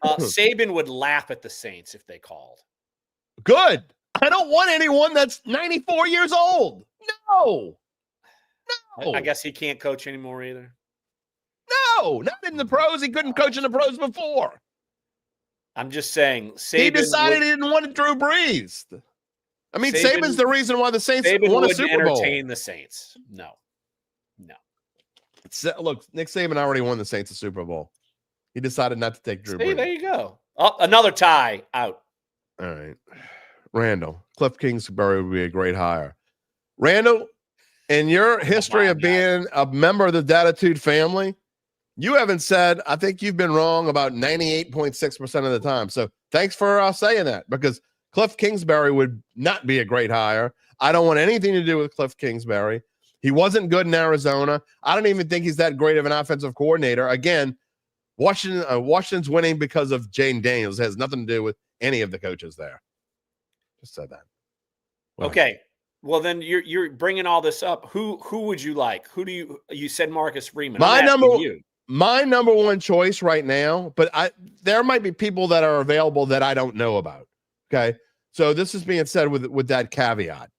Saban would laugh at the Saints if they called. Good. I don't want anyone that's 94 years old. No. I guess he can't coach anymore either. No, not in the pros. He couldn't coach in the pros before. I'm just saying. He decided he didn't want Drew Brees. I mean, Saban's the reason why the Saints won a Super Bowl. Entertain the Saints. No. Look, Nick Saban already won the Saints a Super Bowl. He decided not to take Drew Brees. There you go. Oh, another tie out. All right. Randall, Cliff Kingsbury would be a great hire. Randall, in your history of being a member of the Dattitude family, you haven't said, I think you've been wrong about 98.6% of the time. So thanks for saying that, because Cliff Kingsbury would not be a great hire. I don't want anything to do with Cliff Kingsbury. He wasn't good in Arizona. I don't even think he's that great of an offensive coordinator. Again, Washington's winning because of Jane Daniels. It has nothing to do with any of the coaches there. Just said that. Okay. Well, then you're bringing all this up. Who would you like? Who do you said Marcus Freeman? My number one choice right now, but there might be people that are available that I don't know about. Okay. So this is being said with that caveat.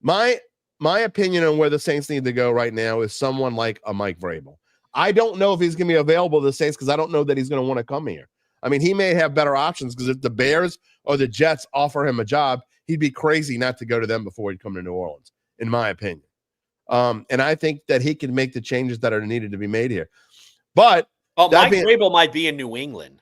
My opinion on where the Saints need to go right now is someone like a Mike Vrabel. I don't know if he's going to be available to the Saints because I don't know that he's going to want to come here. I mean, he may have better options because if the Bears or the Jets offer him a job, he'd be crazy not to go to them before he'd come to New Orleans, in my opinion. And I think that he can make the changes that are needed to be made here. But Mike Vrabel might be in New England.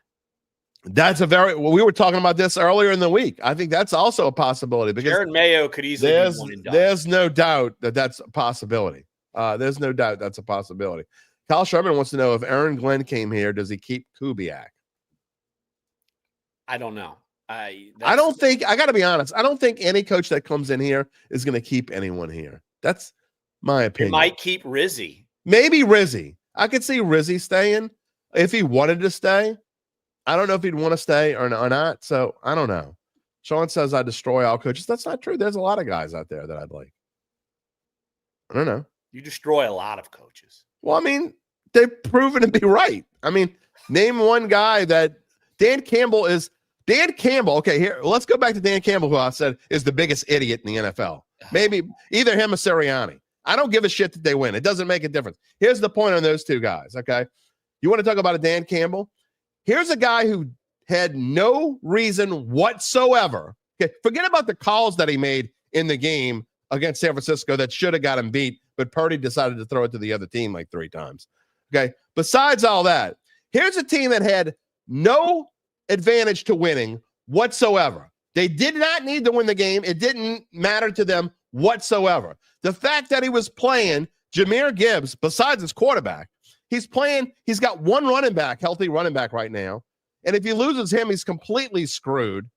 We were talking about this earlier in the week. I think that's also a possibility because Jared Mayo could easily be one and done. There's no doubt that that's a possibility. There's no doubt that's a possibility. Kyle Sherman wants to know if Aaron Glenn came here, does he keep Kubiak? I don't know. I got to be honest. I don't think any coach that comes in here is going to keep anyone here. That's my opinion. He might keep Rizzi. Maybe Rizzi. I could see Rizzi staying if he wanted to stay. I don't know if he'd want to stay or not. So I don't know. Sean says I destroy all coaches. That's not true. There's a lot of guys out there that I'd like. I don't know. You destroy a lot of coaches. Well, I mean, they've proven to be right. I mean, name one guy that Dan Campbell. Okay, here, let's go back to Dan Campbell, who I said is the biggest idiot in the NFL. Maybe either him or Sirianni. I don't give a shit that they win. It doesn't make a difference. Here's the point on those two guys, okay? You want to talk about a Dan Campbell? Here's a guy who had no reason whatsoever. Okay, forget about the calls that he made in the game against San Francisco that should have got him beat, but Purdy decided to throw it to the other team like 3 times. Okay, besides all that, here's a team that had no advantage to winning whatsoever. They did not need to win the game. It didn't matter to them whatsoever. The fact that he was playing Jahmyr Gibbs, besides his quarterback, he's got one healthy running back right now. And if he loses him, he's completely screwed.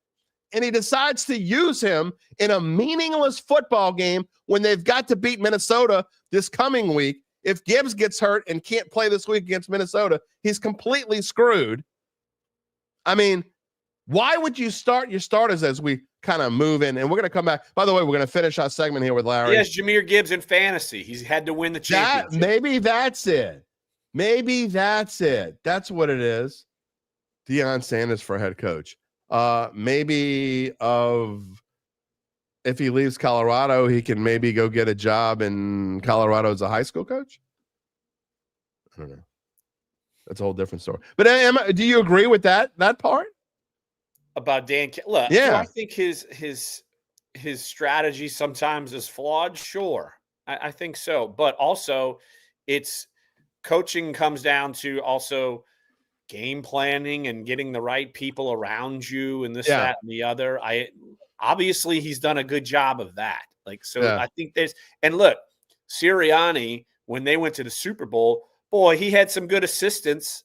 And he decides to use him in a meaningless football game when they've got to beat Minnesota this coming week. If Gibbs gets hurt and can't play this week against Minnesota, he's completely screwed. I mean, why would you start your starters as we kind of move in? And we're going to come back. By the way, we're going to finish our segment here with Larry. Yes, Jahmyr Gibbs in fantasy. He's had to win the championship. Maybe that's it. That's what it is. Deion Sanders for head coach. Maybe if he leaves Colorado, he can maybe go get a job in Colorado as a high school coach. I don't know. That's a whole different story. But do you agree with that part? About Dan, look, yeah. Do I think his strategy sometimes is flawed? Sure, I think so. But also, it's coaching comes down to also game planning and getting the right people around you and this, that, and the other. Obviously he's done a good job of that. I think and look, Sirianni, when they went to the Super Bowl, boy, he had some good assistants.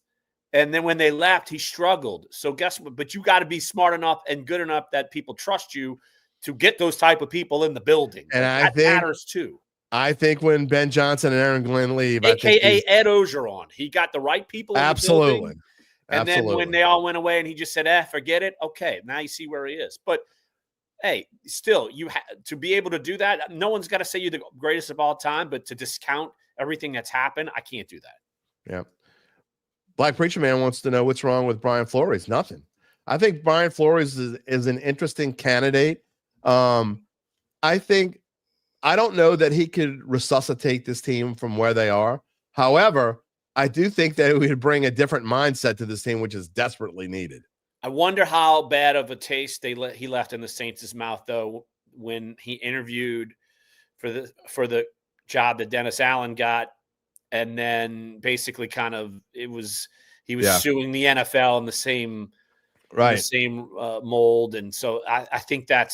And then when they left, he struggled. So guess what? But you got to be smart enough and good enough that people trust you to get those type of people in the building. And that matters too. I think when Ben Johnson and Aaron Glenn leave, AKA Ed Ogeron, he got the right people in the building. And then when they all went away and he just said, forget it. Okay, now you see where he is. But hey, still, to be able to do that, no one's got to say you're the greatest of all time, but to discount everything that's happened, I can't do that. Yeah. Black Preacher Man wants to know what's wrong with Brian Flores. Nothing. I think Brian Flores is an interesting candidate. I don't know that he could resuscitate this team from where they are. However, I do think that it would bring a different mindset to this team, which is desperately needed. I wonder how bad of a taste he left in the Saints' mouth, though, when he interviewed for the job that Dennis Allen got. And then basically he was suing the NFL in the same mold. And so I think that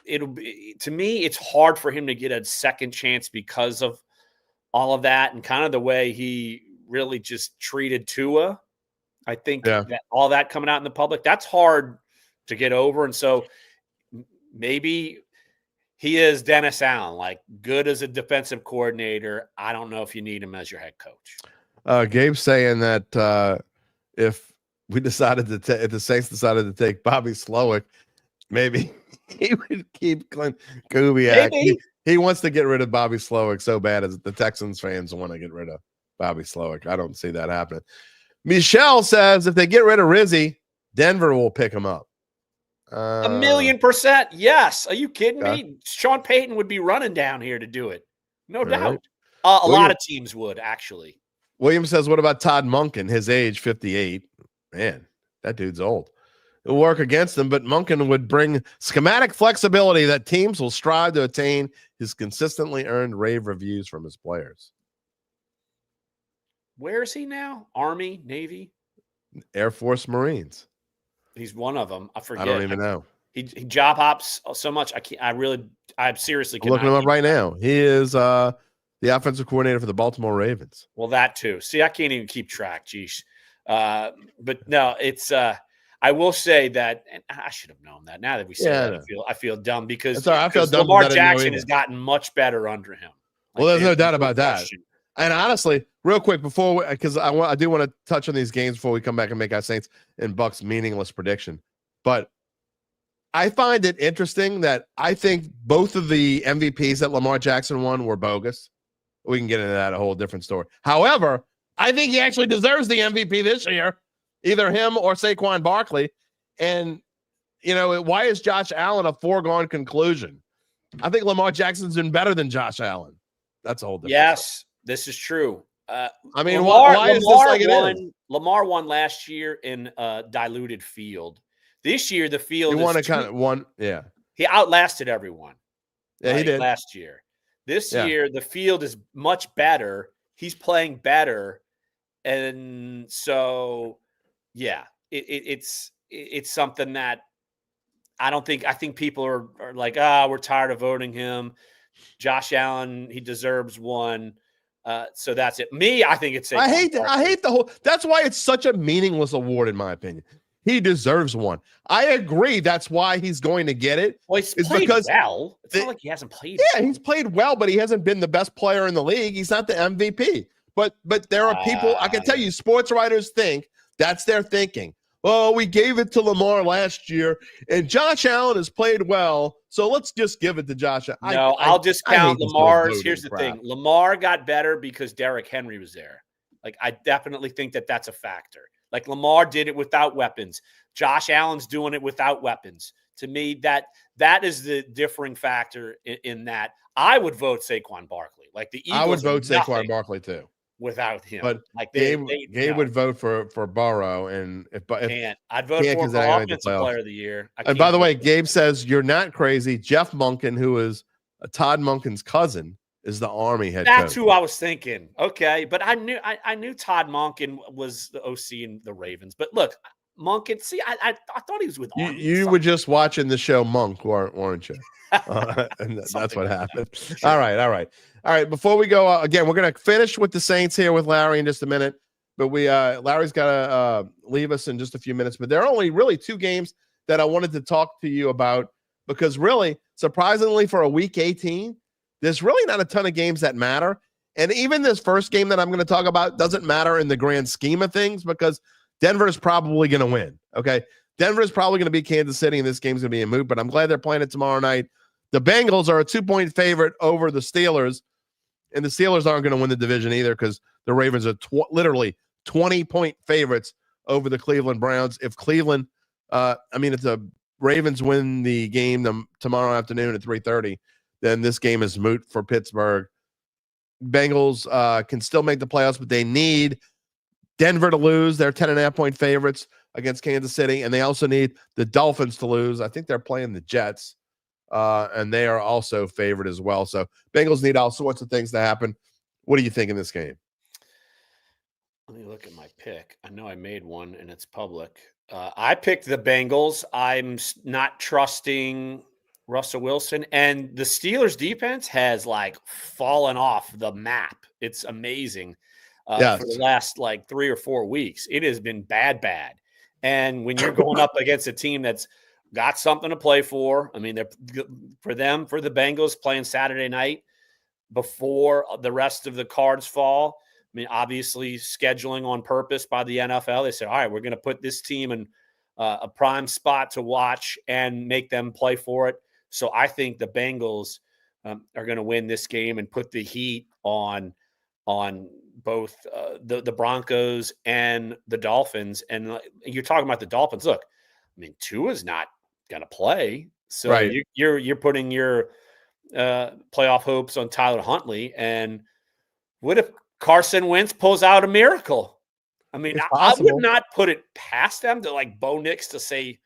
it'll be, to me, it's hard for him to get a second chance because of all of that and kind of the way he really just treated Tua. I think that all that coming out in the public, that's hard to get over. And so maybe he is Dennis Allen, good as a defensive coordinator. I don't know if you need him as your head coach. Gabe's saying that if the Saints decided to take Bobby Slowick, maybe he would keep Clint Kubiak. He wants to get rid of Bobby Slowick so bad as the Texans fans want to get rid of Bobby Slowick. I don't see that happening. Michelle says if they get rid of Rizzi, Denver will pick him up. 1,000,000%. Yes. Are you kidding me? Sean Payton would be running down here to do it. No doubt. Right. A lot of teams would, actually. William says, what about Todd Monken? His age, 58. Man, that dude's old. It'll work against him, but Monken would bring schematic flexibility that teams will strive to attain. His consistently earned rave reviews from his players. Where is he now? Army, Navy? Air Force, Marines. He's one of them. I forget. I don't even know. He job hops so much. I seriously I'm looking him up right now. He is the offensive coordinator for the Baltimore Ravens. Well, that too. See, I can't even keep track. Geez. But no, it's I will say that, and I should have known that. Now that we say that, I feel dumb because Lamar Jackson has gotten much better under him. Well, there's no doubt about that. And honestly, real quick because I do want to touch on these games before we come back and make our Saints and Bucks meaningless prediction. But I find it interesting that I think both of the MVPs that Lamar Jackson won were bogus. We can get into that, a whole different story. However, I think he actually deserves the MVP this year, either him or Saquon Barkley. And, why is Josh Allen a foregone conclusion? I think Lamar Jackson's been better than Josh Allen. That's a whole different story. This is true. Why is this like it is? Lamar won last year in a diluted field. This year, the field he outlasted everyone. Yeah, he did last year. This year, the field is much better. He's playing better, and so it's something that I think people are like, we're tired of voting him. Josh Allen, he deserves one. So that's it. Me, I think it's Saquon I Barkley. hate the whole. That's why it's such a meaningless award, in my opinion. He deserves one. I agree. That's why he's going to get it. Well, he's It's played because well. It's not like he hasn't played. Yeah, he's played well, but he hasn't been the best player in the league. He's not the MVP. But there are people, I can tell you, sports writers think that's their thinking. Well, we gave it to Lamar last year, and Josh Allen has played well, so let's just give it to Josh Allen. No, I'll just count Lamar's. Here's the crap. thing. Lamar got better because Derrick Henry was there. Like, I definitely think that that's a factor. Like, Lamar did it without weapons. Josh Allen's doing it without weapons. To me, that is the differing factor in that. I would vote Saquon Barkley. Like, the Eagles, I would vote Saquon Barkley too. Without him, but like Gabe would vote for Burrow, and if I'd vote for him for offensive player of the year. And by the way, Gabe says you're not crazy. Jeff Monken, who is Todd Monken's cousin, is the Army head coach. That's who I was thinking. Okay, but I knew Todd Monken was the OC in the Ravens. But look, Monken. See, I thought he was with Army. You were just watching the show Monk, weren't you? And that's what happened. Sure. All right. Before we go, again, we're going to finish with the Saints here with Larry in just a minute. But Larry's got to leave us in just a few minutes. But there are only really two games that I wanted to talk to you about because really, surprisingly, for a Week 18, there's really not a ton of games that matter. And even this first game that I'm going to talk about doesn't matter in the grand scheme of things because Denver is probably going to win. Okay. Denver is probably going to beat Kansas City, and this game's going to be a moot, but I'm glad they're playing it tomorrow night. The Bengals are a 2-point favorite over the Steelers, and the Steelers aren't going to win the division either because the Ravens are literally 20-point favorites over the Cleveland Browns. If Cleveland, if the Ravens win the game tomorrow afternoon at 3:30, then this game is moot for Pittsburgh. Bengals can still make the playoffs, but they need Denver to lose. They're 10.5-point favorites against Kansas City, and they also need the Dolphins to lose. I think they're playing the Jets, and they are also favored as well. So Bengals need all sorts of things to happen. What do you think in this game? Let me look at my pick. I know I made one, and it's public. I picked the Bengals. I'm not trusting Russell Wilson, and the Steelers' defense has fallen off the map. It's amazing. Yes. For the last 3 or 4 weeks, it has been bad. And when you're going up against a team that's got something to play for, I mean, for the Bengals playing Saturday night before the rest of the cards fall. I mean, obviously scheduling on purpose by the NFL. They said, all right, we're going to put this team in a prime spot to watch and make them play for it. So I think the Bengals are going to win this game and put the heat on both the Broncos and the Dolphins. And you're talking about the Dolphins. Look, I mean, Tua's not going to play. So right. you're putting your playoff hopes on Tyler Huntley. And what if Carson Wentz pulls out a miracle? I mean, I would not put it past them to Bo Nix to say,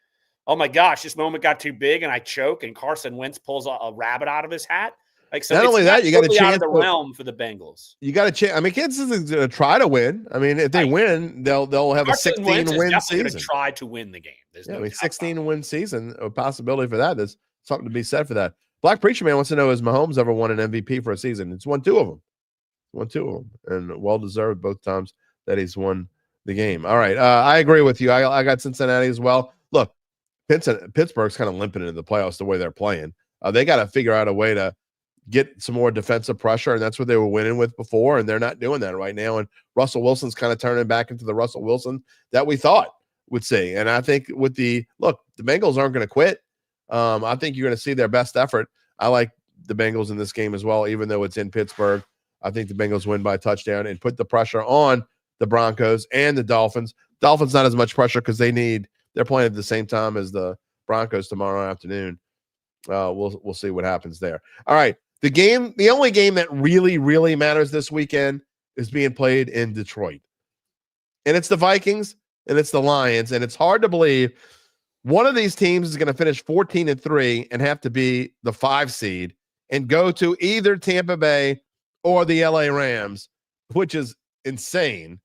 oh my gosh, this moment got too big and I choke and Carson Wentz pulls a rabbit out of his hat. So not only that, you got a chance out of the realm for the Bengals. You got a chance. I mean, Kansas is going to try to win. I mean, if they win, they'll have Carson a 16-win season. Going to try to win the game. There's 16-win season, a possibility for that. There's something to be said for that. Black Preacher Man wants to know, has Mahomes ever won an MVP for a season? It's won 2 of them. And well-deserved both times that he's won the game. All right. I agree with you. I got Cincinnati as well. Look, Pittsburgh's kind of limping into the playoffs the way they're playing. They got to figure out a way to get some more defensive pressure, and that's what they were winning with before, and they're not doing that right now. And Russell Wilson's kind of turning back into the Russell Wilson that we thought would see. And I think the Bengals aren't going to quit. I think you're going to see their best effort. I like the Bengals in this game as well, even though it's in Pittsburgh. I think the Bengals win by a touchdown and put the pressure on the Broncos and the Dolphins. Dolphins not as much pressure because they're playing at the same time as the Broncos tomorrow afternoon. We'll see what happens there. All right. The only game that really, really matters this weekend is being played in Detroit. And it's the Vikings and it's the Lions. And it's hard to believe one of these teams is going to finish 14-3 and have to be the 5 seed and go to either Tampa Bay or the LA Rams, which is insane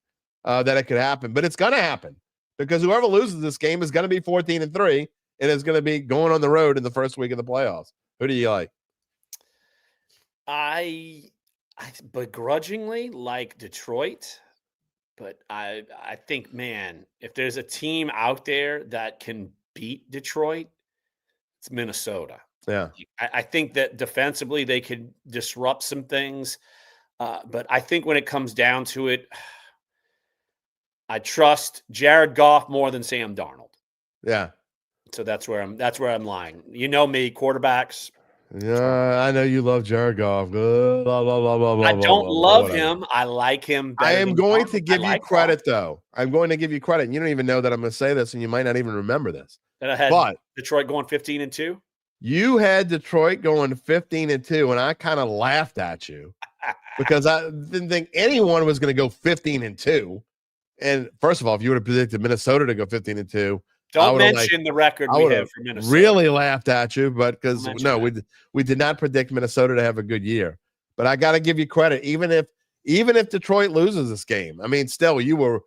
that it could happen. But it's going to happen because whoever loses this game is going to be 14-3 and is going to be going on the road in the first week of the playoffs. Who do you like? I begrudgingly like Detroit, but I think, man, if there's a team out there that can beat Detroit, it's Minnesota. Yeah. I think that defensively they could disrupt some things, but I think when it comes down to it, I trust Jared Goff more than Sam Darnold. Yeah. So that's where I'm lying. You know me, quarterbacks. Yeah, I know you love Jared Goff. Blah, blah, blah, blah, blah, I blah, don't blah, love whatever. him. I like him I better am than going Darnold. to give I you like credit, Goff. though. I'm going to give you credit. And you don't even know that I'm going to say this, and you might not even remember this. That I had But Detroit going 15-2. you had Detroit going 15-2, and I kind of laughed at you because I didn't think anyone was going to go 15-2. And first of all, if you would have predicted Minnesota to go 15-2, Don't mention the record I we would have have for Minnesota. really laughed at you, but because Don't no, mention we did not predict Minnesota to have a good year. But I got to give you credit, even if Detroit loses this game. I mean, still you're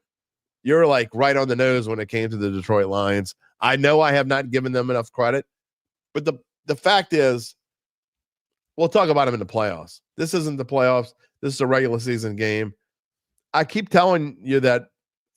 like right on the nose when it came to the Detroit Lions. I know I have not given them enough credit, but the fact is, we'll talk about them in the playoffs. This isn't the playoffs. This is a regular season game. I keep telling you that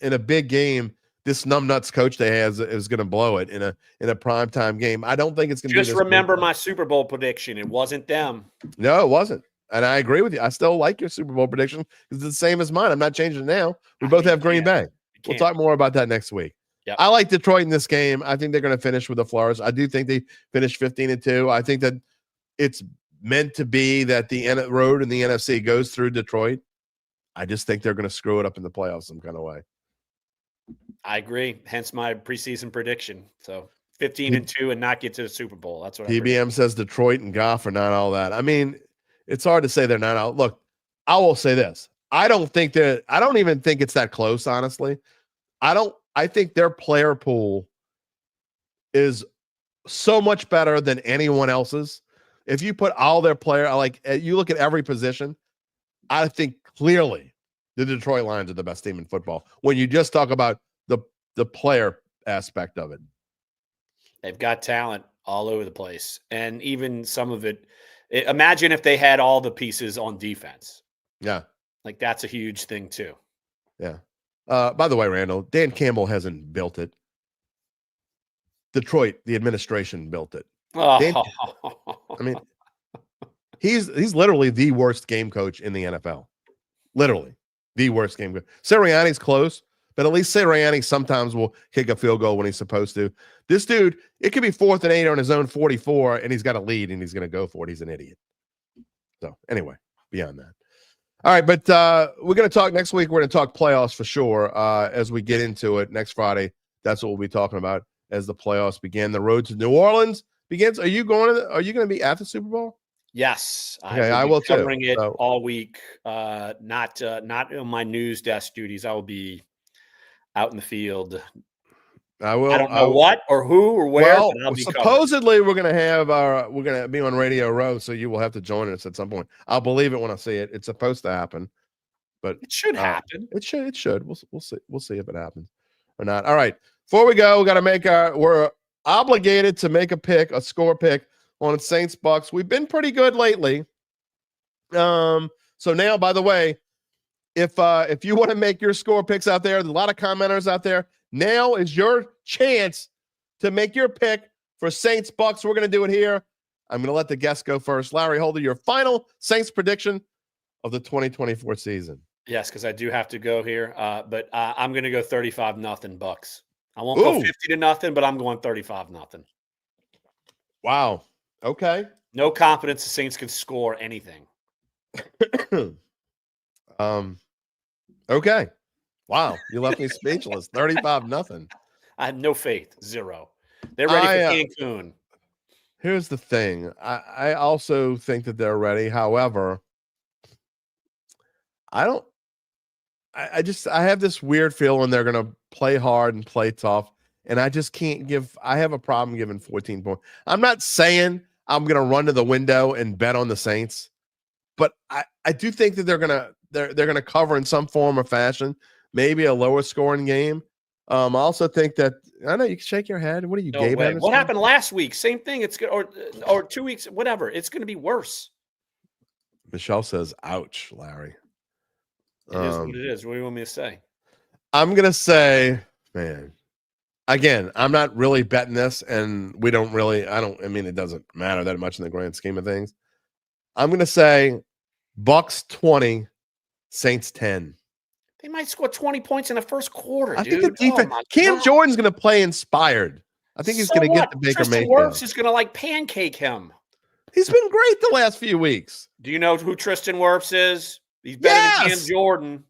in a big game, this numbnuts coach they has is going to blow it in a primetime game. I don't think it's going to be. Just remember my Super Bowl prediction. It wasn't them. No, it wasn't. And I agree with you. I still like your Super Bowl prediction because it's the same as mine. I'm not changing it now. We both have Green Bay. We'll talk more about that next week. Yep. I like Detroit in this game. I think they're going to finish with a flourish. I do think they finish 15-2. I think that it's meant to be that the road in the NFC goes through Detroit. I just think they're going to screw it up in the playoffs some kind of way. I agree. Hence my preseason prediction. So 15-2 and not get to the Super Bowl. That's what PBM says Detroit and Goff are not all that. I mean, it's hard to say they're not out. Look, I will say this. I don't even think it's that close, honestly. I think their player pool is so much better than anyone else's. If you put all their you look at every position, I think clearly the Detroit Lions are the best team in football when you just talk about the player aspect of it. They've got talent all over the place. And even some of it, imagine if they had all the pieces on defense. Yeah. Like that's a huge thing too. Yeah. By the way, Randall, Dan Campbell hasn't built it. Detroit, the administration built it. I mean, he's literally the worst game coach in the NFL. Literally the worst game coach. Sirianni's close, but at least Sirianni sometimes will kick a field goal when he's supposed to. This dude, it could be 4th and 8 on his own 44, and he's got a lead, and he's going to go for it. He's an idiot. So anyway, beyond that. All right, but we're going to talk next week. We're going to talk playoffs for sure as we get into it next Friday. That's what we'll be talking about as the playoffs begin. The road to New Orleans begins. Are you going to be at the Super Bowl? Yes. Okay, I will too. Covering it all week. Not on my news desk duties. I will be out in the field. I will. I don't know what or who or where. Well, but I'll be supposedly we're going to be on Radio Row, so you will have to join us at some point. I'll believe it when I see it. It's supposed to happen, but it should happen. It should. We'll see. We'll see if it happens or not. All right. Before we go, we got to we're obligated to make a score pick on Saints Bucks. We've been pretty good lately. So now, by the way, if you want to make your score picks out there, there's a lot of commenters out there. Now is your chance to make your pick for Saints Bucks. We're going to do it here. I'm going to let the guests go first. Larry Holder, your final Saints prediction of the 2024 season. Yes, because I do have to go here. But I'm going to go 35-0 Bucks. I won't go 50-0, but I'm going 35-0. Wow. Okay. No confidence the Saints can score anything. Okay. Wow. You left me speechless. 35-0. I have no faith. 0. They're ready for Cancun. Here's the thing. I also think that they're ready. However, I have this weird feeling they're going to play hard and play tough. And I just can't I have a problem giving 14 points. I'm not saying I'm going to run to the window and bet on the Saints, but I do think that they're going to cover in some form or fashion, maybe a lower scoring game. I also think that I know you can shake your head. What are you, No Gabe way. Henderson? What happened last week? Same thing. It's good, or 2 weeks, whatever. It's going to be worse. Michelle says, "Ouch, Larry." It is what it is. What do you want me to say? I'm gonna say, man. Again, I'm not really betting this, and we don't really. I mean, it doesn't matter that much in the grand scheme of things. I'm gonna say, Bucks 20, Saints 10. They might score 20 points in the first quarter, I dude. think the defense. Cam Jordan's gonna play inspired. I think he's gonna get the Baker Tristan Mayfield. Wirfs is gonna like pancake him. He's been great the last few weeks. Do you know who Tristan Wirfs is? He's better than Cam Jordan.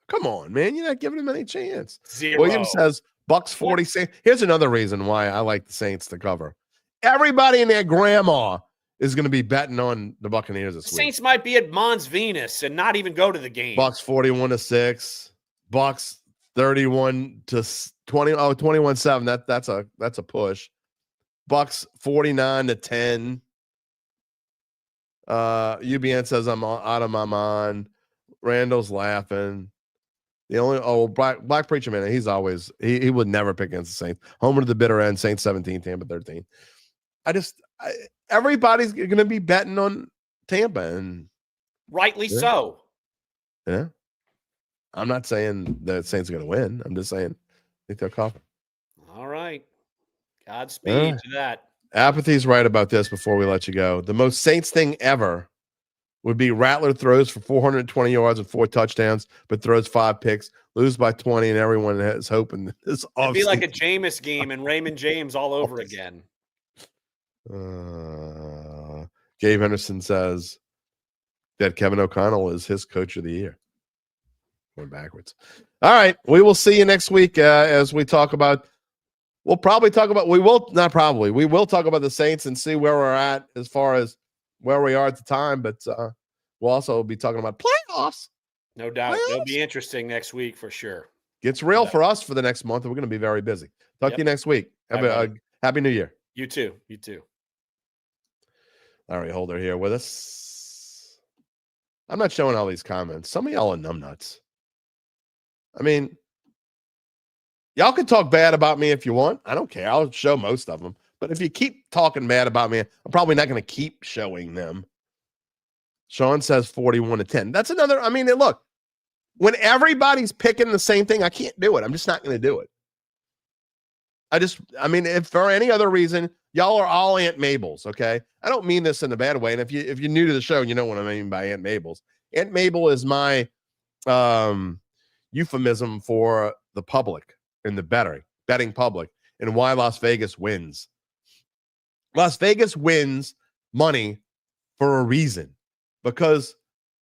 Come on, man. You're not giving him any chance. Zero. William says Bucks 40. Here's another reason why I like the Saints to cover. Everybody and their grandma is going to be betting on the Buccaneers this week. Saints might be at Mons Venus and not even go to the game. Bucks 41-6. Bucks 31 to 20. Oh, 21-7. That's a push. Bucks 49-10. UBN says I'm out of my mind. Randall's laughing. The only Black Preacher Man, he's always he would never pick against the Saints. Homer to the bitter end, Saints 17, Tampa 13. Everybody's gonna be betting on Tampa, and rightly so. Yeah. I'm not saying the Saints are gonna win. I'm just saying I think they'll cover. All right. Godspeed to that. Apathy's right about this before we let you go. The most Saints thing ever would be Rattler throws for 420 yards and 4 touchdowns, but throws 5 picks, lose by 20, and everyone is hoping this It'd be like a Jameis game and Raymond James all over again. Gabe Henderson says that Kevin O'Connell is his coach of the year. Going backwards. All right. We will see you next week as we talk about we will talk about the Saints and see where we're at as far as where we are at the time, but we'll also be talking about playoffs. No doubt. It'll be interesting next week for sure. Gets real for us for the next month, and we're going to be very busy. Talk to you next week. Have a Happy New Year. You too. You too. Larry Holder here with us. I'm not showing all these comments. Some of y'all are numbnuts. I mean, y'all can talk bad about me if you want. I don't care. I'll show most of them. But if you keep talking bad about me, I'm probably not going to keep showing them. Sean says 41-10. That's another. I mean, look, when everybody's picking the same thing, I can't do it. I'm just not going to do it. If for any other reason, y'all are all Aunt Mabel's, okay? I don't mean this in a bad way. And if you're new to the show, you know what I mean by Aunt Mabel's. Aunt Mabel is my euphemism for the public and the betting public and why Las Vegas wins. Las Vegas wins money for a reason because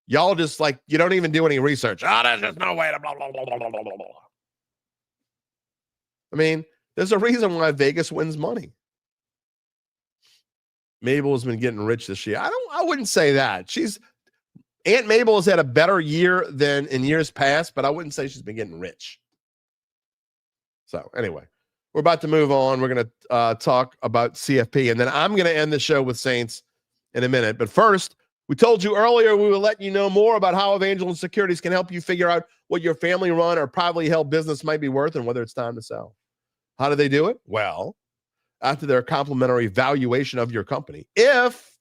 y'all just you don't even do any research. There's just no way to blah, blah, blah, blah, blah, blah, blah. I mean, there's a reason why Vegas wins money. Mabel has been getting rich this year. I wouldn't say that. Aunt Mabel has had a better year than in years past, but I wouldn't say she's been getting rich. So anyway, we're about to move on. We're going to talk about CFP, and then I'm going to end the show with Saints in a minute. But first, we told you earlier we will let you know more about how Evangeline Securities can help you figure out what your family-run or privately held business might be worth and whether it's time to sell. How do they do it? Well, after their complimentary valuation of your company, if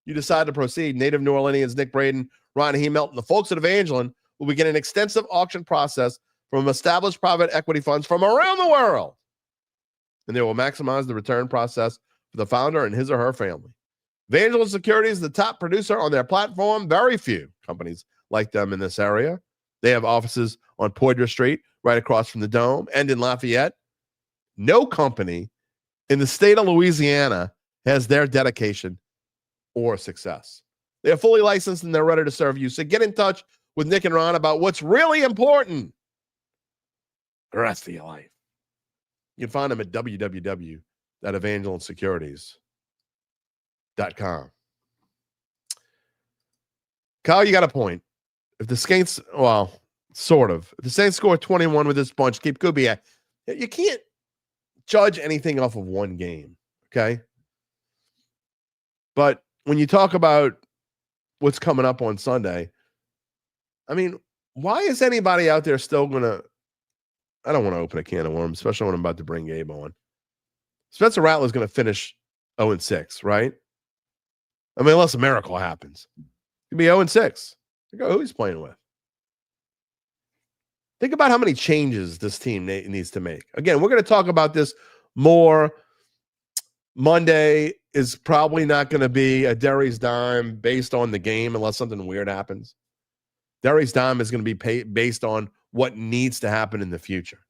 you decide to proceed, native New Orleanians Nick Braden, Ron Hemelton, the folks at Evangeline will begin an extensive auction process from established private equity funds from around the world. And they will maximize the return process for the founder and his or her family. Evangeline Securities is the top producer on their platform. Very few companies like them in this area. They have offices on Poydras Street, right across from the Dome, and in Lafayette. No company in the state of Louisiana has their dedication or success. They are fully licensed and they're ready to serve you. So get in touch with Nick and Ron about what's really important the rest of your life. You can find them at www.evangelinesecurities.com. Kyle, you got a point. If the Saints, well, sort of. If the Saints score 21 with this bunch, keep Kubiak. You can't judge anything off of one game, okay? But when you talk about what's coming up on Sunday, I mean, why is anybody out there still going to I don't want to open a can of worms, especially when I'm about to bring Gabe on. Spencer Rattler is going to finish 0-6, right? I mean, unless a miracle happens. He'll be 0-6. Look at who he's playing with. Think about how many changes this team needs to make. Again, we're going to talk about this more. Monday is probably not going to be a Derry's dime based on the game unless something weird happens. Derry's dime is going to be based on what needs to happen in the future.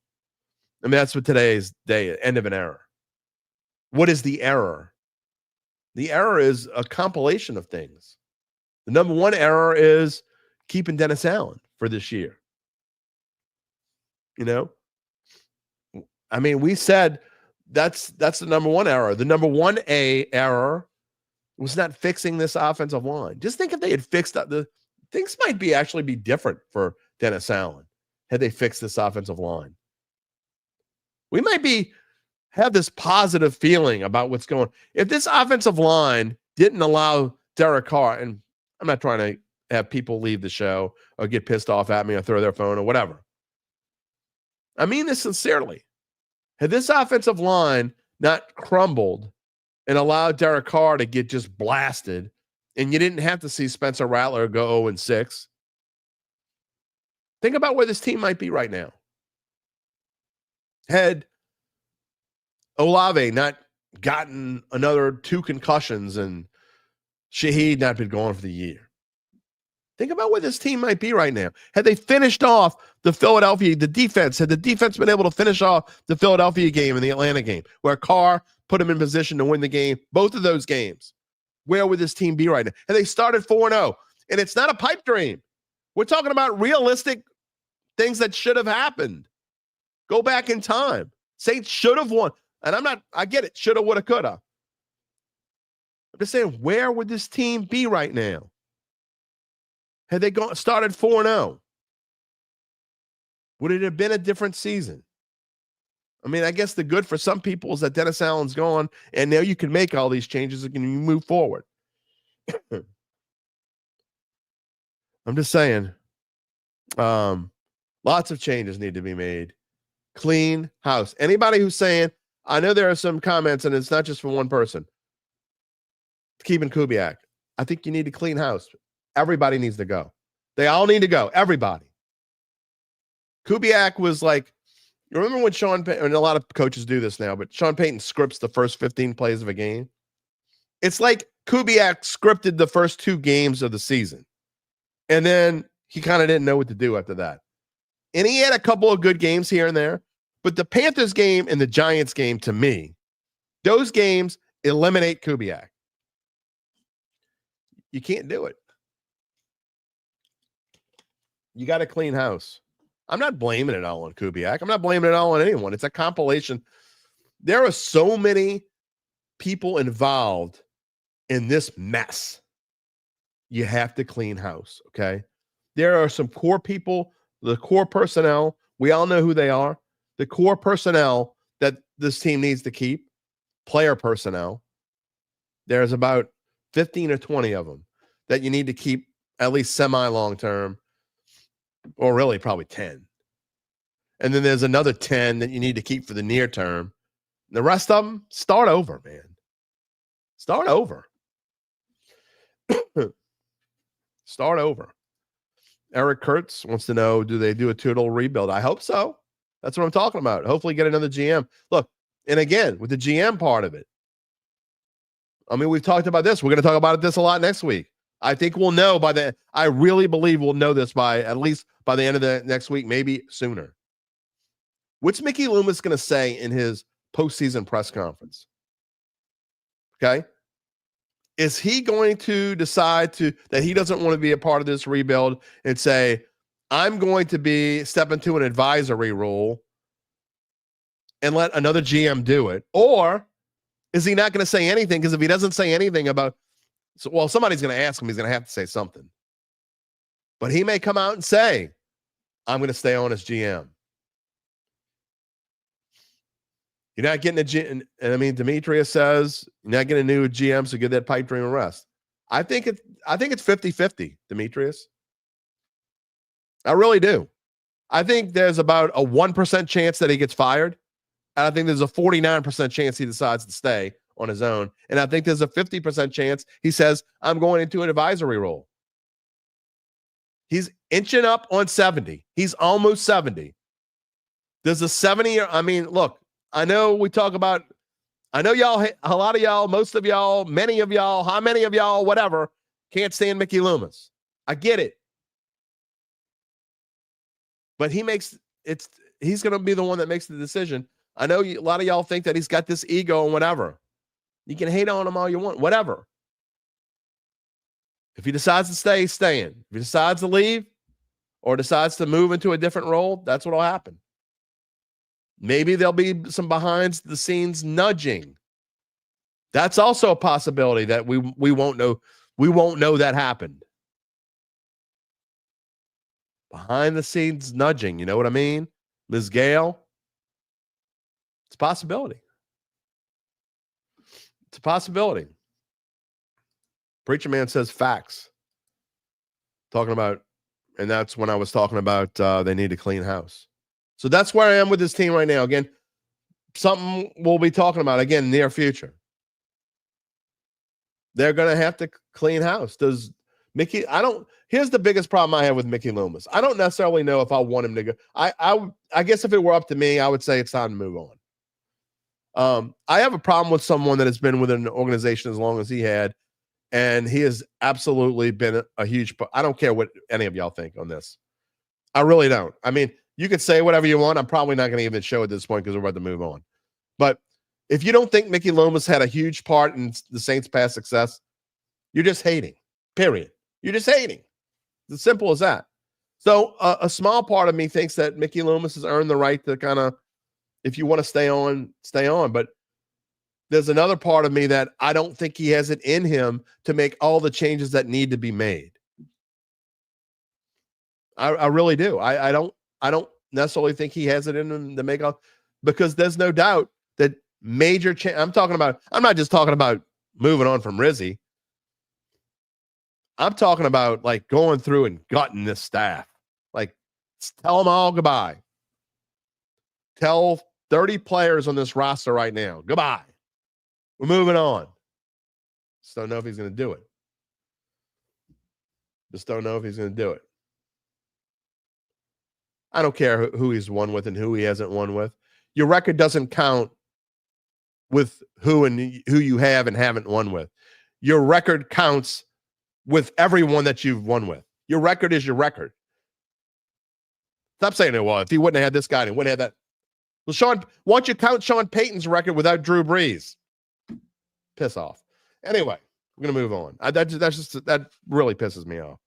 I mean, that's what today's day, end of an era. What is the error? The error is a compilation of things. The number one error is keeping Dennis Allen for this year. You know? I mean, we said that's the number one error. The number one error was not fixing this offensive line. Just think if they had fixed the things might actually be different for Dennis Allen had they fixed this offensive line. We might have this positive feeling about what's going on. If this offensive line didn't allow Derek Carr, and I'm not trying to have people leave the show or get pissed off at me or throw their phone or whatever. I mean this sincerely. Had this offensive line not crumbled and allowed Derek Carr to get just blasted, and you didn't have to see Spencer Rattler go 0-6, think about where this team might be right now. Had Olave not gotten another 2 concussions and Shaheed not been gone for the year. Think about where this team might be right now. Had they finished off the defense, had the defense been able to finish off the Philadelphia game and the Atlanta game, where Carr put him in position to win the game, both of those games, where would this team be right now? And they started 4-0. And it's not a pipe dream. We're talking about realistic things that should have happened. Go back in time. Saints should have won. And I get it. Shoulda, woulda, coulda. I'm just saying, where would this team be right now? Had they started 4-0? Would it have been a different season? I mean, I guess the good for some people is that Dennis Allen's gone, and now you can make all these changes and you move forward. I'm just saying, lots of changes need to be made. Clean house. Anybody who's saying, I know there are some comments, and it's not just for one person. Keeping Kubiak. I think you need to clean house. Everybody needs to go. They all need to go. Everybody. Kubiak was like, you remember when Sean Payton, and a lot of coaches do this now, but Sean Payton scripts the first 15 plays of a game. It's like Kubiak scripted the first 2 games of the season. And then he kind of didn't know what to do after that. And he had a couple of good games here and there. But the Panthers game and the Giants game, to me, those games eliminate Kubiak. You can't do it. You got to clean house. I'm not blaming it all on Kubiak. I'm not blaming it all on anyone. It's a compilation. There are so many people involved in this mess. You have to clean house, okay? There are some core people, the core personnel. We all know who they are. The core personnel that this team needs to keep, player personnel. There's about 15 or 20 of them that you need to keep at least semi-long term, or really probably 10. And then there's another 10 that you need to keep for the near term. The rest of them, start over, man. Start over. Start over. Eric Kurtz wants to know, do they do a total rebuild? I hope so. That's what I'm talking about. Hopefully get another GM. Look, and again, with the GM part of it, I mean, we've talked about this. We're going to talk about this a lot next week. I think we'll know I really believe we'll know this at least by the end of the next week, maybe sooner. What's Mickey Loomis going to say in his postseason press conference? Okay. Is he going to decide that he doesn't want to be a part of this rebuild and say, I'm going to step into an advisory role and let another GM do it? Or is he not going to say anything? Because if he doesn't say anything somebody's going to ask him, he's going to have to say something. But he may come out and say, I'm going to stay on as GM. You're not getting a GM. And I mean, Demetrius says you're not getting a new GM, so give that pipe dream a rest. I think it's 50-50, Demetrius. I really do. I think there's about a 1% chance that he gets fired. And I think there's a 49% chance he decides to stay on his own. And I think there's a 50% chance he says, I'm going into an advisory role. He's inching up on 70. He's almost 70. There's a 70-year. I mean, look, I know we talk about, I know y'all, a lot of y'all, most of y'all, many of y'all, how many of y'all, whatever, can't stand Mickey Loomis. I get it. But he's going to be the one that makes the decision. I know a lot of y'all think that he's got this ego and whatever. You can hate on him all you want, whatever. If he decides to stay, he's staying. If he decides to leave or decides to move into a different role, that's what will happen. Maybe there'll be some behind the scenes nudging. That's also a possibility that we won't know. We won't know that happened. Behind the scenes nudging, you know what I mean? Ms. Gale? It's a possibility. It's a possibility. Preacher Man says facts. Talking about, and that's when I was talking about they need a clean house. So that's where I am with this team right now. Again, something we'll be talking about again near future. They're going to have to clean house. Does Mickey, here's the biggest problem I have with Mickey Loomis. I don't necessarily know if I want him to go. I guess if it were up to me, I would say it's time to move on. I have a problem with someone that has been with an organization as long as he had, and he has absolutely been a huge, I don't care what any of y'all think on this. I really don't. I mean, you could say whatever you want. I'm probably not going to even show at this point because we're about to move on. But if you don't think Mickey Loomis had a huge part in the Saints' past success, you're just hating, period. You're just hating. It's as simple as that. So a small part of me thinks that Mickey Loomis has earned the right to kind of, if you want to stay on, stay on. But there's another part of me that I don't think he has it in him to make all the changes that need to be made. I really do. I don't necessarily think he has it in him to make all, because there's no doubt that major change. I'm not just talking about moving on from Rizzy. I'm talking about like going through and gutting this staff. Like, tell them all goodbye. Tell 30 players on this roster right now, goodbye. We're moving on. Just don't know if he's going to do it. Just don't know if he's going to do it. I don't care who he's won with and who he hasn't won with. Your record doesn't count with who you have and haven't won with. Your record counts with everyone that you've won with. Your record is your record. Stop saying it. Well, if he wouldn't have had this guy, he wouldn't have that. Well, why don't you count Sean Payton's record without Drew Brees? Piss off. Anyway, we're gonna move on. That really pisses me off.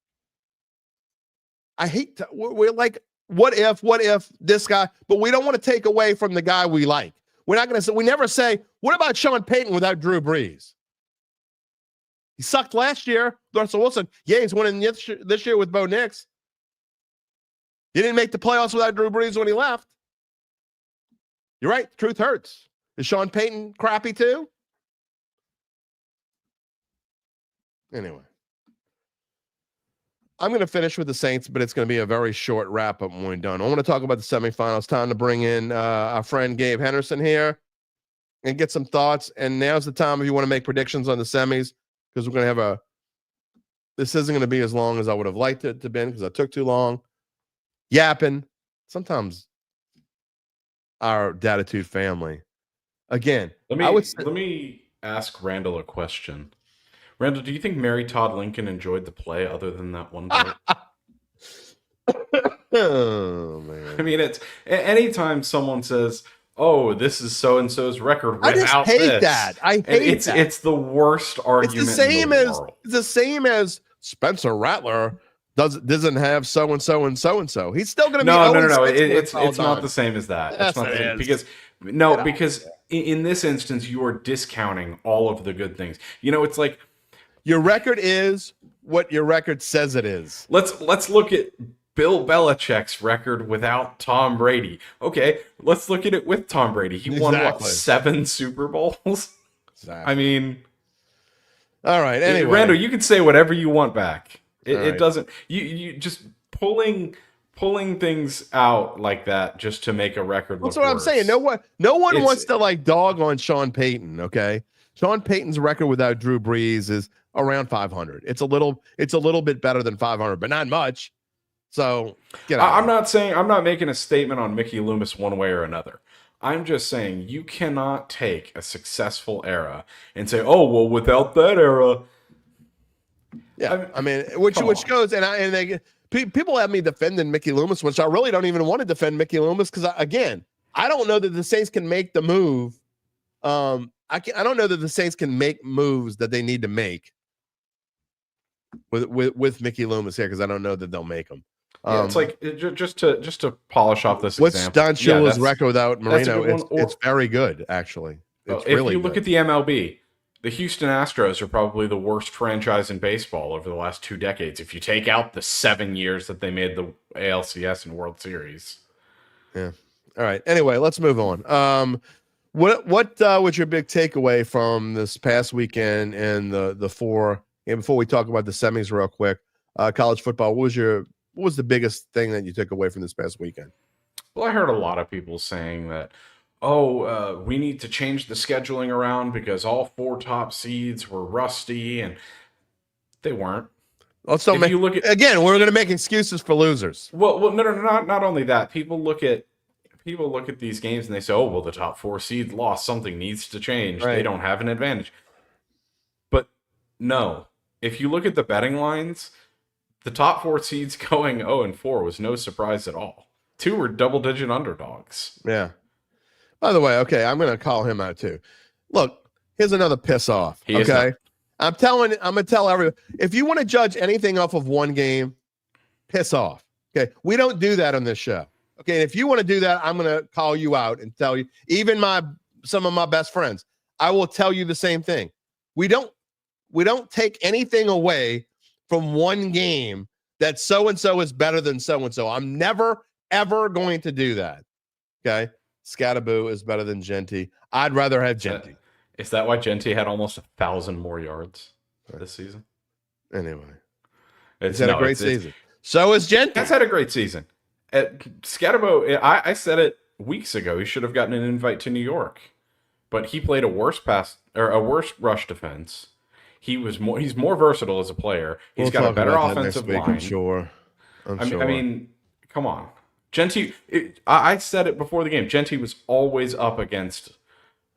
I hate we're like, what if this guy? But we don't want to take away from the guy we like. We're not gonna say. We never say, what about Sean Payton without Drew Brees? He sucked last year. Russell Wilson, yeah, he's winning this year with Bo Nix. He didn't make the playoffs without Drew Brees when he left. You're right. Truth hurts. Is Sean Payton crappy too? Anyway, I'm going to finish with the Saints, but it's going to be a very short wrap-up when we're done. I want to talk about the semifinals. Time to bring in our friend Gabe Henderson here and get some thoughts. And now's the time if you want to make predictions on the semis, because we're going to have this isn't going to be as long as I would have liked it to be, because I took too long yapping. Sometimes our Dattitude family, again, let me ask Randall a question. Randall, do you think Mary Todd Lincoln enjoyed the play other than that one part? Oh man! I mean, it's anytime someone says, "Oh, this is so and so's record without this," I hate that. It's the worst argument. It's the same as Spencer Rattler doesn't have so and so and so and so. He's still going to be no. It's not the same as that. It's not the same because in this instance you are discounting all of the good things. You know, it's like your record is what your record says it is. Let's look at Bill Belichick's record without Tom Brady. Okay, let's look at it with Tom Brady. He won what, 7 Super Bowls? Exactly. I mean, all right. Anyway, Randall, you can say whatever you want back. It doesn't. You just pulling pulling things out like that just to make a record look That's what I'm worse. saying. No one wants to like dog on Sean Payton. Okay, Sean Payton's record without Drew Brees is around 500. It's a little bit better than 500, but not much. So get out. I'm not making a statement on Mickey Loomis one way or another. I'm just saying you cannot take a successful era and say, "Oh, well, without that era." Yeah, I mean, which goes people have me defending Mickey Loomis, which I really don't even want to defend Mickey Loomis because I don't know that the Saints can make the move. I don't know that the Saints can make moves that they need to make with Mickey Loomis here because I don't know that they'll make them. It's like just to polish off this what's example. Don Shula's record without Marino? It's very good, actually. It's if you look at the MLB, the Houston Astros are probably the worst franchise in baseball over the last 2 decades. If you take out the 7 years that they made the ALCS and World Series. Yeah. All right. Anyway, let's move on. What was your big takeaway from this past weekend and the 4? And before we talk about the semis real quick, college football. What was the biggest thing that you took away from this past weekend? Well, I heard a lot of people saying that, we need to change the scheduling around because all 4 top seeds were rusty, and they weren't. Also, again, we're going to make excuses for losers. Well, no, not only that. People look at these games and they say, "Oh, well, the top 4 seeds lost. Something needs to change. Right. They don't have an advantage." But no, if you look at the betting lines, the top 4 seeds going 0-4 was no surprise at all. 2 were double-digit underdogs. Yeah. By the way, okay, I'm going to call him out too. Look, here's another piss off. Okay, I'm going to tell everyone, if you want to judge anything off of one game, piss off. Okay, we don't do that on this show. Okay, and if you want to do that, I'm going to call you out and tell you. Even some of my best friends, I will tell you the same thing. We don't take anything away from one game that so and so is better than so and so. I'm never ever going to do that. Okay. Scattaboo is better than Genty. I'd rather have Genty. Is that why Genty had almost 1,000 more yards this season? Anyway, he's had a great season. So is Genty. He's had a great season. Scattaboo, I said it weeks ago. He should have gotten an invite to New York, but he played a worse rush defense. He's more versatile as a player. He's got a better offensive line. I'm sure. I mean, come on. Genty, I said it before the game. Genty was always up against.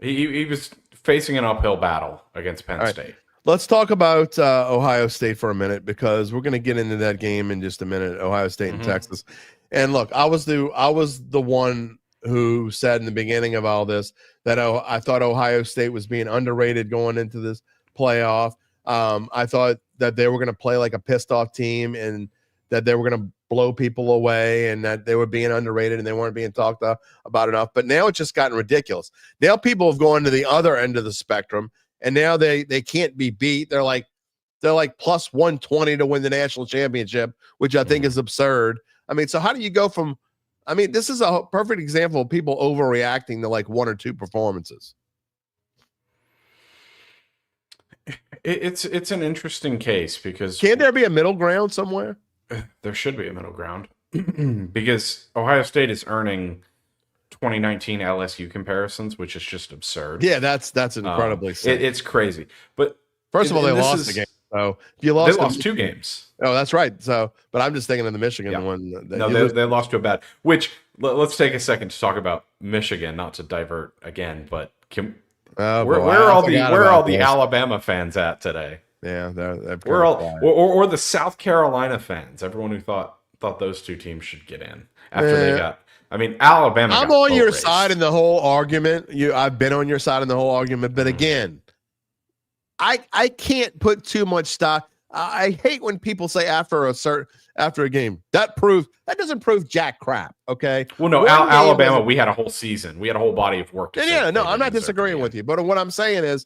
He was facing an uphill battle against Penn State. Let's talk about Ohio State for a minute because we're going to get into that game in just a minute. Ohio State and Texas. And look, I was the one who said in the beginning of all this that I thought Ohio State was being underrated going into this playoff. I thought that they were going to play like a pissed off team and that they were going to blow people away and that they were being underrated and they weren't being talked about enough. But now it's just gotten ridiculous. Now people have gone to the other end of the spectrum and now they can't be beat. They're like plus 120 to win the national championship, which I think is absurd. I mean, so how do you go from, this is a perfect example of people overreacting to like 1 or 2 performances. It's an interesting case because can't there be a middle ground somewhere? There should be a middle ground because Ohio State is earning 2019 LSU comparisons, which is just absurd. Yeah, that's incredibly sick. It's crazy. But first of all, they lost the game. So if you they lost 2 games. Oh, that's right. So, but I'm just thinking of the Michigan one. They lost to a bad. Which let's take a second to talk about Michigan, not to divert again, but where are all the Alabama fans at today? Yeah, we're all or the South Carolina fans. Everyone who thought those 2 teams should get in after they got. Alabama. I'm on your side in the whole argument. I've been on your side in the whole argument, but again, I can't put too much stock. I hate when people say after a game that doesn't prove jack crap. Okay. Well, no, Alabama. We had a whole season. We had a whole body of work. I'm not disagreeing with you, but what I'm saying is,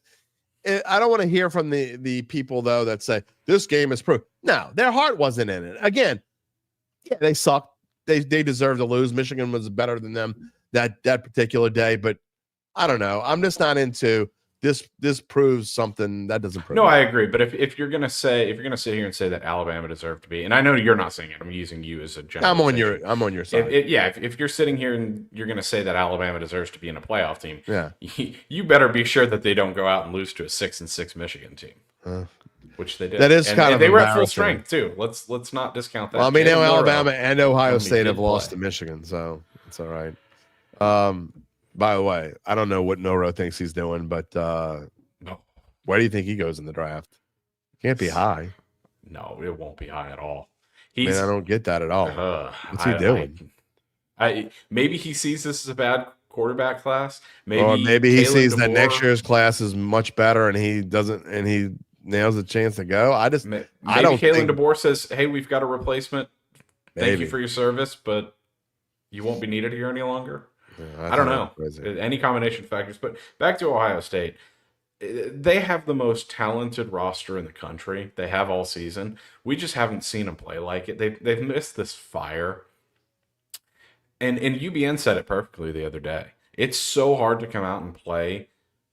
I don't want to hear from the people though that say this game is proof. No, their heart wasn't in it. Again, yeah, they sucked. They deserve to lose. Michigan was better than them that particular day, but I don't know. I'm just not into this proves something that doesn't prove. No, I anything. agree. But if you're gonna sit here and say that Alabama deserved to be, and I know you're not saying it, I'm using you as a generalization. I'm on your side. If you're sitting here and you're gonna say that Alabama deserves to be in a playoff team, Yeah. you better be sure that they don't go out and lose to a 6-6 Michigan team, which they did. That is kind of they were at full embarrassing. strength too. Let's not discount that. Well, I mean, now Jalen Alabama Milroe and Ohio only State have did lost play. to Michigan, so it's all right. By the way, I don't know what Milroe thinks he's doing, but No, where do you think he goes in the draft? Can't be high. no, it won't be high at all. I mean, I don't get that at all. What's he doing? Maybe he sees this as a bad quarterback class. Or maybe he Kalen sees that DeBoer- next year's class is much better, and he doesn't, and he nails a chance to go. I don't Kalen think. DeBoer says, "Hey, we've got a replacement. Thank Maybe. you for your service, but you won't be needed here any longer." Yeah, I don't know. crazy. Any combination of factors. But back to Ohio State. They have the most talented roster in the country. They have all season. We just haven't seen them play like it. They've missed this fire. And UBN said it perfectly the other day. It's so hard to come out and play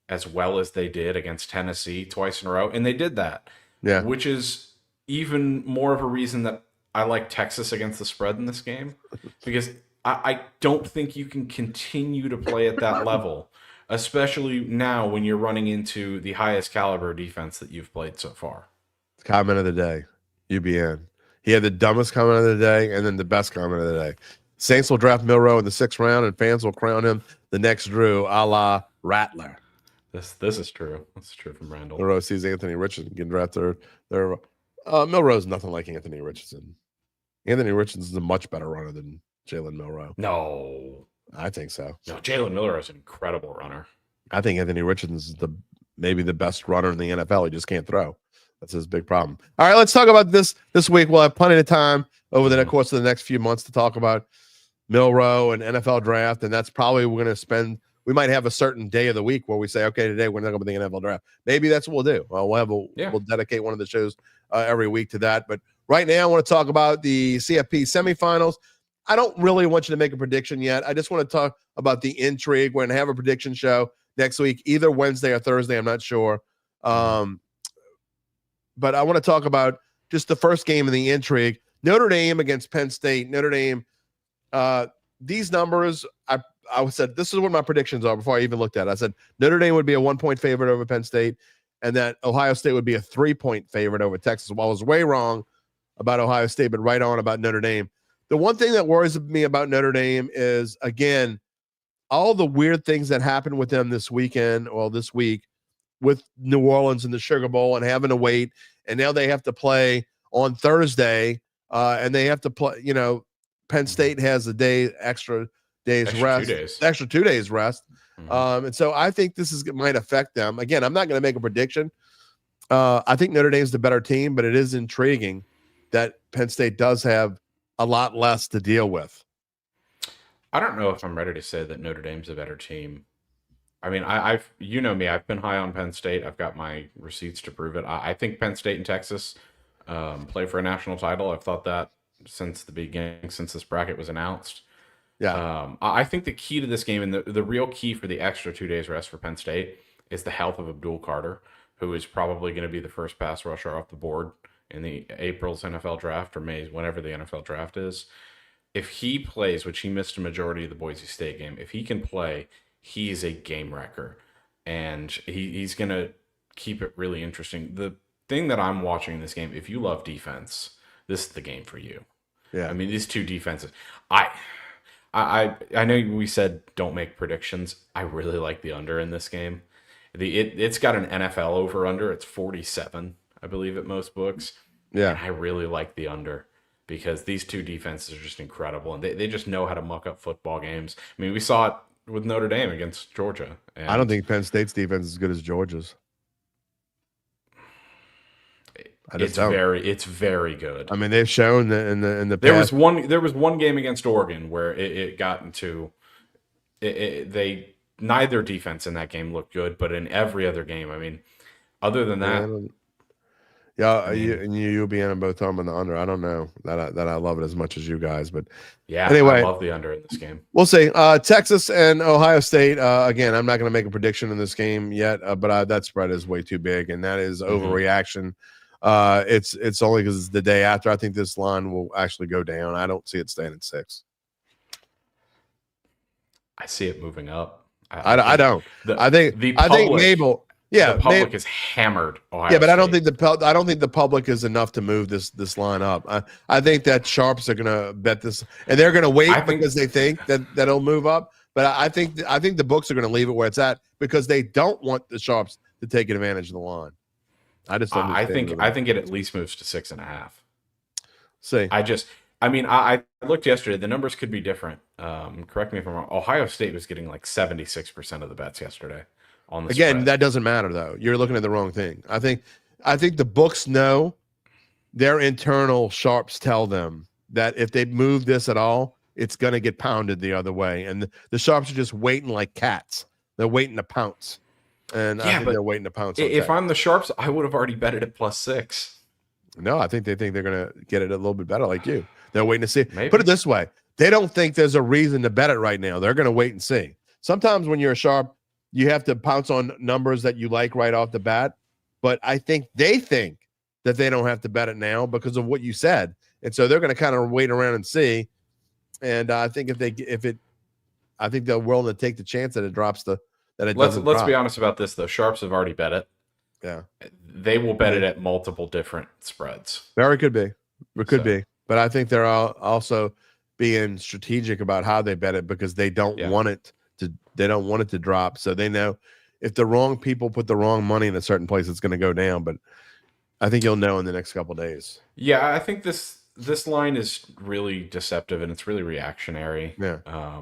as well as they did against Tennessee twice in a row, and they did that. Yeah. Which is even more of a reason that I like Texas against the spread in this game, because I don't think you can continue to play at that level, especially now when you're running into the highest caliber defense that you've played so far. Comment of the day, UBN. He had the dumbest comment of the day and then the best comment of the day. Saints will draft Milroe in the 6th round, and fans will crown him the next Drew, a la Rattler. This is true. This is true from Randall. Milroe sees Anthony Richardson getting drafted. Milroe's nothing like Anthony Richardson. Anthony Richardson's a much better runner than Jalen Milroe. No, I think so. no, Jalen Milroe is an incredible runner. I think Anthony Richardson's maybe the best runner in the NFL. He just can't throw. That's his big problem. All right, let's talk about this week. We'll have plenty of time over the course of the next few months to talk about Milroe and NFL draft, and that's probably we're going to spend. We might have a certain day of the week where we say, okay, today we're not going to the NFL draft. Maybe that's what we'll do. We'll dedicate one of the shows every week to that. But right now, I want to talk about the CFP semifinals. I don't really want you to make a prediction yet. I just want to talk about the intrigue. We're going to have a prediction show next week, either Wednesday or Thursday. I'm not sure. But I want to talk about just the first game of the intrigue. Notre Dame against Penn State. Notre Dame, these numbers, I said, this is what my predictions are before I even looked at it. I said Notre Dame would be a 1-point favorite over Penn State, and that Ohio State would be a 3-point favorite over Texas. Well, I was way wrong about Ohio State, but right on about Notre Dame. The one thing that worries me about Notre Dame is, again, all the weird things that happened with them this week with New Orleans and the Sugar Bowl and having to wait. And now they have to play on Thursday, and they have to play, Penn State has extra 2 days rest. Mm-hmm. And so I think this might affect them. Again, I'm not going to make a prediction. I think Notre Dame's the better team, but it is intriguing that Penn State does have a lot less to deal with. I don't know if I'm ready to say that Notre Dame's a better team. I mean, you know me, I've been high on Penn State. I've got my receipts to prove it. I think Penn State and Texas play for a national title. I've thought that since the beginning, since this bracket was announced. Yeah. I think the key to this game, and the real key for the extra 2 days rest for Penn State, is the health of Abdul Carter, who is probably going to be the first pass rusher off the board in the April's NFL draft or May's, whenever the NFL draft is. If he plays, which he missed a majority of the Boise State game, if he can play, he's a game wrecker, and he's going to keep it really interesting. The thing that I'm watching in this game, if you love defense, this is the game for you. Yeah. I mean, these two defenses, I know we said don't make predictions. I really like the under in this game. It's got an NFL over under. It's 47, I believe, at most books. Yeah. And I really like the under because these two defenses are just incredible, and they just know how to muck up football games. I mean, we saw it with Notre Dame against Georgia. And I don't think Penn State's defense is as good as Georgia's. It's very good. I mean, they've shown that in the there past. was one game against Oregon where it got into neither defense in that game looked good, but in every other game, I mean, other than that, Yeah, I mean, you'll be in both home and the under. I don't know that I love it as much as you guys, but yeah, I anyway, love the under in this game. we'll see. Texas and Ohio State. Again, I'm not going to make a prediction in this game yet, but that spread is way too big, and that is overreaction. It's only because it's the day after. I think this line will actually go down. I don't see it staying at 6. I see it moving up. I don't. I think Mabel. Yeah, the public is hammered. Ohio but State. I don't think the public is enough to move this line up. I think that sharps are going to bet this, and they're going to wait because they think that it'll move up. But I think the books are going to leave it where it's at because they don't want the sharps to take advantage of the line. I just don't. I think it at least moves to 6.5. See, I looked yesterday. The numbers could be different. Correct me if I'm wrong. Ohio State was getting like 76% of the bets yesterday. Again, spread. That doesn't matter though. You're looking at the wrong thing. I think the books know, their internal sharps tell them that if they move this at all, it's going to get pounded the other way. And the sharps are just waiting like cats. They're waiting to pounce. And I think they're waiting to pounce. If I'm the sharps, I would have already bet it at +6. No, I think they think they're going to get it a little bit better like you. They're waiting to see. Maybe. Put it this way. They don't think there's a reason to bet it right now. They're going to wait and see. Sometimes when you're a sharp, you have to pounce on numbers that you like right off the bat. But I think they think that they don't have to bet it now because of what you said. And so they're going to kind of wait around and see. And I think I think they're willing to take the chance that it drops Let's be honest about this though. Sharps have already bet it. Yeah. They will bet it at multiple different spreads. Very could be. It could be. But I think they're also being strategic about how they bet it because they don't want it to drop. So they know if the wrong people put the wrong money in a certain place, it's going to go down. But I think you'll know in the next couple of days. Yeah, I think this line is really deceptive and it's really reactionary. Yeah.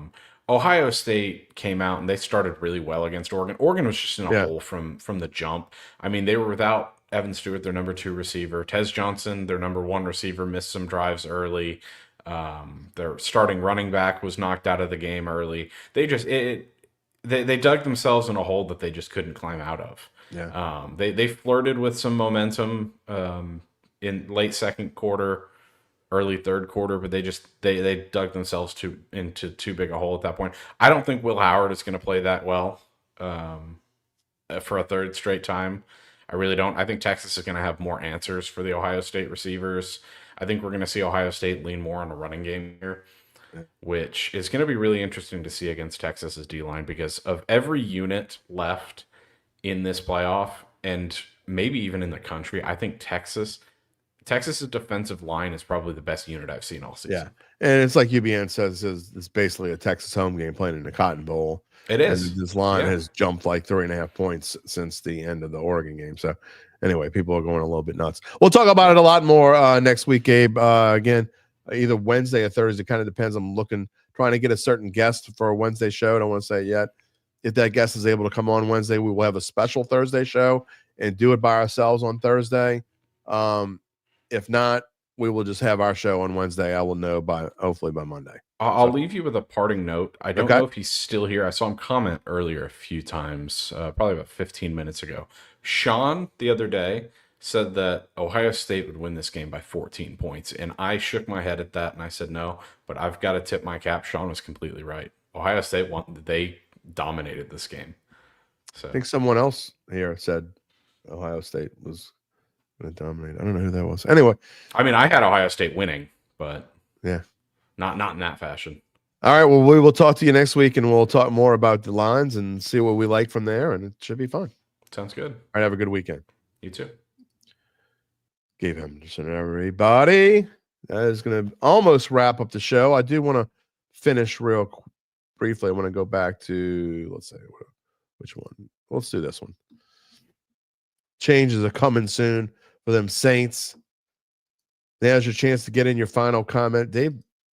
Ohio State came out and they started really well against Oregon. Oregon was just in a hole from the jump. I mean, they were without Evan Stewart, their number 2 receiver. Tez Johnson, their number 1 receiver, missed some drives early. Their starting running back was knocked out of the game early. They just they dug themselves in a hole that they just couldn't climb out of. Yeah. They flirted with some momentum in late second quarter, early third quarter, but they dug themselves into too big a hole at that point. I don't think Will Howard is going to play that well for a third straight time. I really don't. I think Texas is going to have more answers for the Ohio State receivers. I think we're going to see Ohio State lean more on a running game here, which is going to be really interesting to see against Texas's D-line because of every unit left in this playoff and maybe even in the country. I think Texas's defensive line is probably the best unit I've seen all season. Yeah, and it's like UBN says, it's basically a Texas home game playing in the Cotton Bowl. It is. And this line has jumped like 3.5 points since the end of the Oregon game. So anyway, people are going a little bit nuts. We'll talk about it a lot more next week, Gabe. Again, either Wednesday or Thursday. Kind of depends. I'm trying to get a certain guest for a Wednesday show. I don't want to say it yet. If that guest is able to come on Wednesday, we will have a special Thursday show and do it by ourselves on Thursday. If not, we will just have our show on Wednesday. I will know hopefully by Monday. I'll leave you with a parting note. I don't know if he's still here. I saw him comment earlier a few times, probably about 15 minutes ago. Sean, the other day, said that Ohio State would win this game by 14 points. And I shook my head at that and I said no, but I've got to tip my cap. Sean was completely right. Ohio State they dominated this game. So I think someone else here said Ohio State was going to dominate. I don't know who that was. Anyway, I mean, I had Ohio State winning, but yeah, not in that fashion. All right. Well, we will talk to you next week, and we'll talk more about the lines and see what we like from there, and it should be fun. Sounds good. All right. Have a good weekend. You too. Gabe Henderson, everybody. That is going to almost wrap up the show. I do want to finish real briefly. I want to go back to, let's say, which one? Let's do this one. Changes are coming soon for them Saints. Now's your chance to get in your final comment.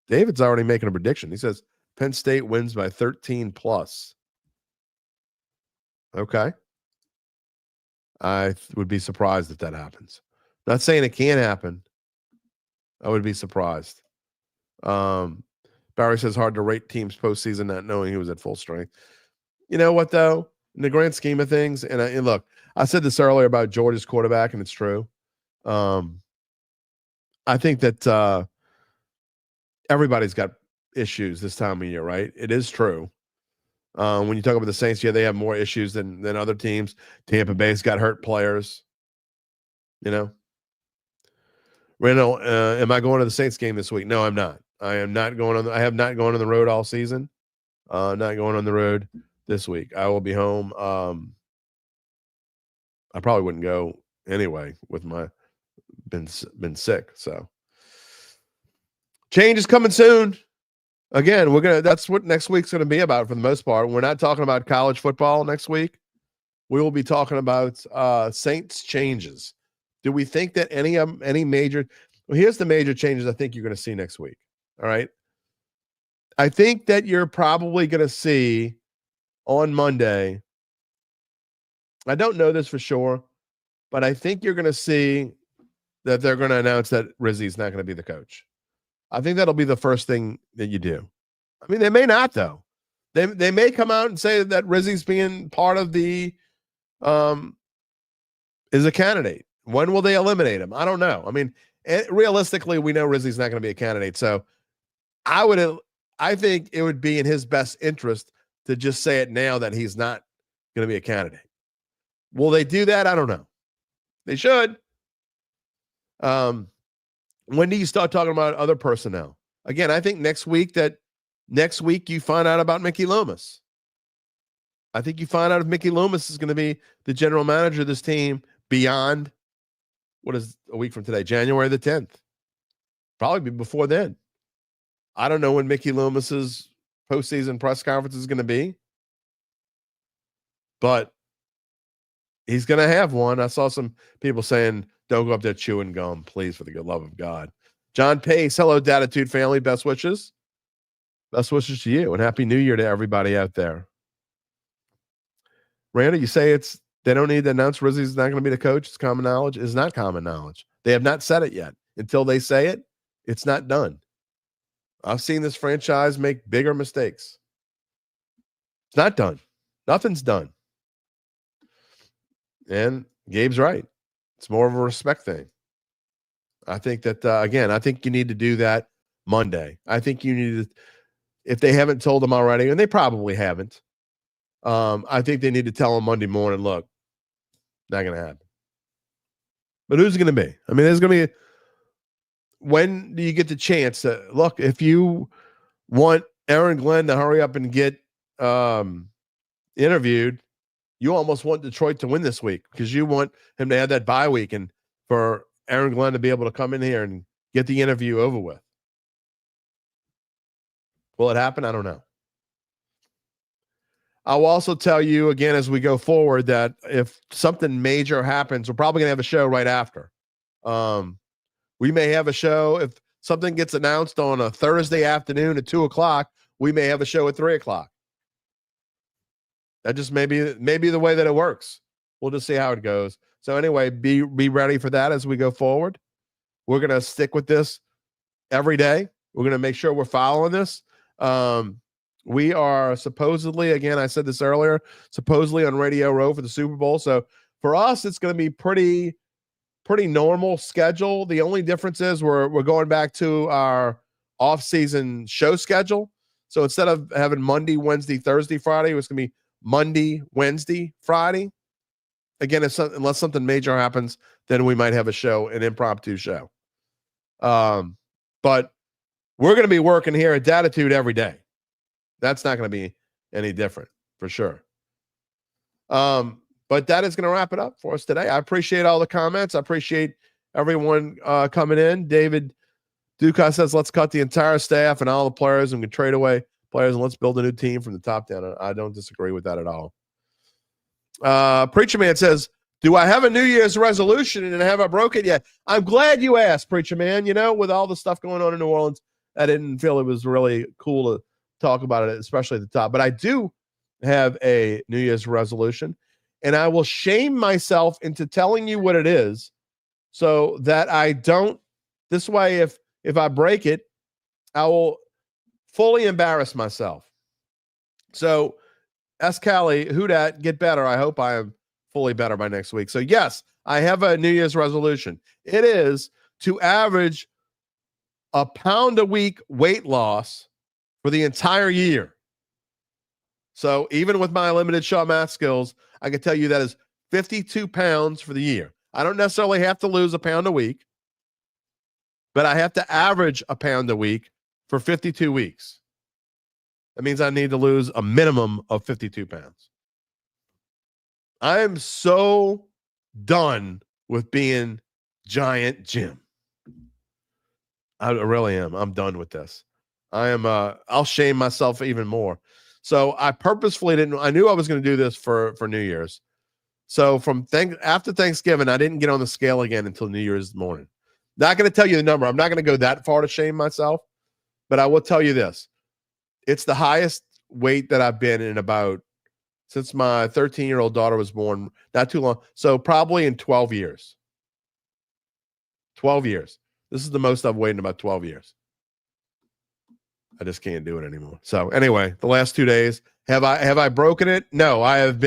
David's already making a prediction. He says Penn State wins by 13+. Okay. I would be surprised if that happens. Not saying it can't happen. I would be surprised. Barry says hard to rate teams postseason not knowing he was at full strength. You know what, though? In the grand scheme of things, and look, I said this earlier about Georgia's quarterback, and it's true. I think that everybody's got issues this time of year, right? It is true. When you talk about the Saints, yeah, they have more issues than other teams. Tampa Bay's got hurt players. Randall, am I going to the Saints game this week? No, I'm not. I am not going on. I have not gone on the road all season. Not going on the road this week. I will be home. I probably wouldn't go anyway with my been sick. So change is coming soon. Again, that's what next week's gonna be about for the most part. We're not talking about college football next week. We will be talking about Saints changes. Do we think that any major? Well, here's the major changes I think you're going to see next week. All right. I think that you're probably going to see on Monday. I don't know this for sure, but I think you're going to see that they're going to announce that Rizzi's not going to be the coach. I think that'll be the first thing that you do. I mean, they may not though. They may come out and say that Rizzi's being part of the is a candidate. When will they eliminate him? I don't know. I mean, realistically, we know Rizzi's not going to be a candidate. So I think it would be in his best interest to just say it now that he's not going to be a candidate. Will they do that? I don't know. They should. When do you start talking about other personnel? Again, I think next week you find out about Mickey Loomis. I think you find out if Mickey Loomis is going to be the general manager of this team beyond, what is a week from today, January the 10th. Probably be before then. I don't know when Mickey Loomis's postseason press conference is going to be, but he's going to have one. I saw some people saying, don't go up there chewing gum, please, for the good love of God. John Pace, hello, Dattitude family. Best wishes. Best wishes to you, and Happy New Year to everybody out there. Randa, you say they don't need to announce Rizzi's not going to be the coach. It's common knowledge. It's not common knowledge. They have not said it yet. Until they say it, it's not done. I've seen this franchise make bigger mistakes. It's not done. Nothing's done. And Gabe's right. It's more of a respect thing. I think that, again, I think you need to do that Monday. I think you need to, if they haven't told them already, and they probably haven't, I think they need to tell them Monday morning, look, not going to happen. But who's it going to be? I mean, there's going to be, when do you get the chance to, look, if you want Aaron Glenn to hurry up and get interviewed, you almost want Detroit to win this week because you want him to have that bye week and for Aaron Glenn to be able to come in here and get the interview over with. Will it happen? I don't know. I'll also tell you again as we go forward that if something major happens, we're probably going to have a show right after. We may have a show if something gets announced on a Thursday afternoon at 2:00. We may have a show at 3:00. That just may be the way that it works. We'll just see how it goes. So anyway, be ready for that as we go forward. We're going to stick with this every day. We're going to make sure we're following this. We are supposedly, again, I said this earlier, supposedly on Radio Row for the Super Bowl. So for us, it's going to be pretty normal schedule. The only difference is we're going back to our off-season show schedule. So instead of having Monday, Wednesday, Thursday, Friday, it's going to be Monday, Wednesday, Friday. Again, unless something major happens, then we might have a show, an impromptu show. But we're going to be working here at Dattitude every day. That's not going to be any different for sure. But that is going to wrap it up for us today. I appreciate all the comments. I appreciate everyone coming in. David Dukas says, let's cut the entire staff and all the players and we can trade away players and let's build a new team from the top down. I don't disagree with that at all. Preacher Man says, do I have a New Year's resolution and have I broke it yet? I'm glad you asked, Preacher Man. You know, with all the stuff going on in New Orleans, I didn't feel it was really cool to talk about it, especially at the top. But I do have a New Year's resolution, and I will shame myself into telling you what it is so that I don't. This way, if I break it, I will fully embarrass myself. So, S. Callie, who dat, get better. I hope I am fully better by next week. So yes, I have a New Year's resolution. It is to average a pound a week weight loss for the entire year. So even with my limited shot math skills, I can tell you that is 52 pounds for the year. I don't necessarily have to lose a pound a week, but I have to average a pound a week for 52 weeks. That means I need to lose a minimum of 52 pounds. I am so done with being Giant Jim. I really am. I'm done with this. I'll shame myself even more. So I purposefully didn't. I knew I was going to do this for New Year's. So after Thanksgiving, I didn't get on the scale again until New Year's morning. Not going to tell you the number. I'm not going to go that far to shame myself, but I will tell you this. It's the highest weight that I've been in since my 13-year-old daughter was born, not too long. So probably in 12 years. 12 years. This is the most I've weighed in about 12 years. I just can't do it anymore. So anyway, the last 2 days, have I broken it? No, I have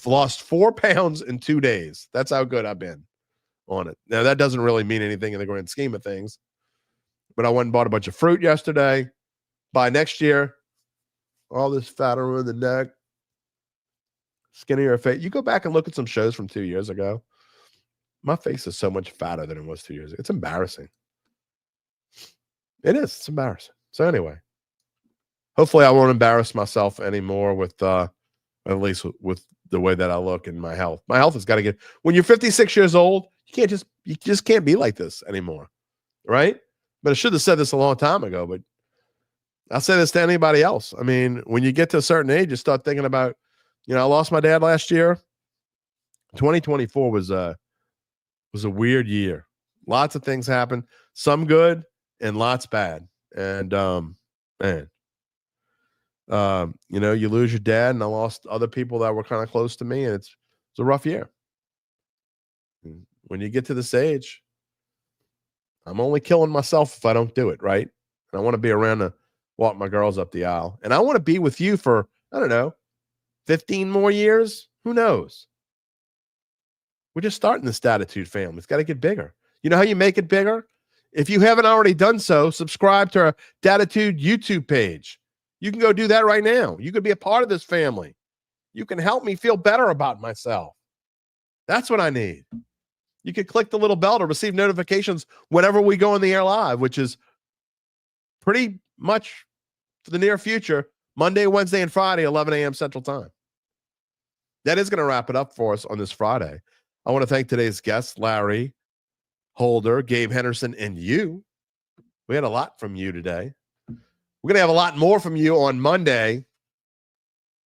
lost 4 pounds in 2 days. That's how good I've been on it. Now that doesn't really mean anything in the grand scheme of things, but I went and bought a bunch of fruit yesterday. By next year, all this fat around the neck, skinnier face. You go back and look at some shows from 2 years ago. My face is so much fatter than it was 2 years ago. It's embarrassing. It is. It's embarrassing. So anyway, hopefully I won't embarrass myself anymore with at least with the way that I look and my health. My health has got to get. When you're 56 years old, you just can't be like this anymore, right? But I should have said this a long time ago. But I'll say this to anybody else. I mean, when you get to a certain age, you start thinking about. I lost my dad last year. 2024 was a weird year. Lots of things happened. Some good and lots bad. And man. You lose your dad, and I lost other people that were kind of close to me, and it's a rough year. When you get to this age, I'm only killing myself if I don't do it, right? And I want to be around to walk my girls up the aisle. And I want to be with you for, I don't know, 15 more years? Who knows? We're just starting this Dattitude family. It's got to get bigger. You know how you make it bigger? If you haven't already done so, subscribe to our Dattitude YouTube page. You can go do that right now. You could be a part of this family. You can help me feel better about myself. That's what I need. You could click the little bell to receive notifications whenever we go on the air live, which is pretty much for the near future, Monday, Wednesday, and Friday, 11 a.m. Central Time. That is going to wrap it up for us on this Friday. I want to thank today's guests, Larry, Holder, Gabe Henderson, and you. We had a lot from you today. We're going to have a lot more from you on Monday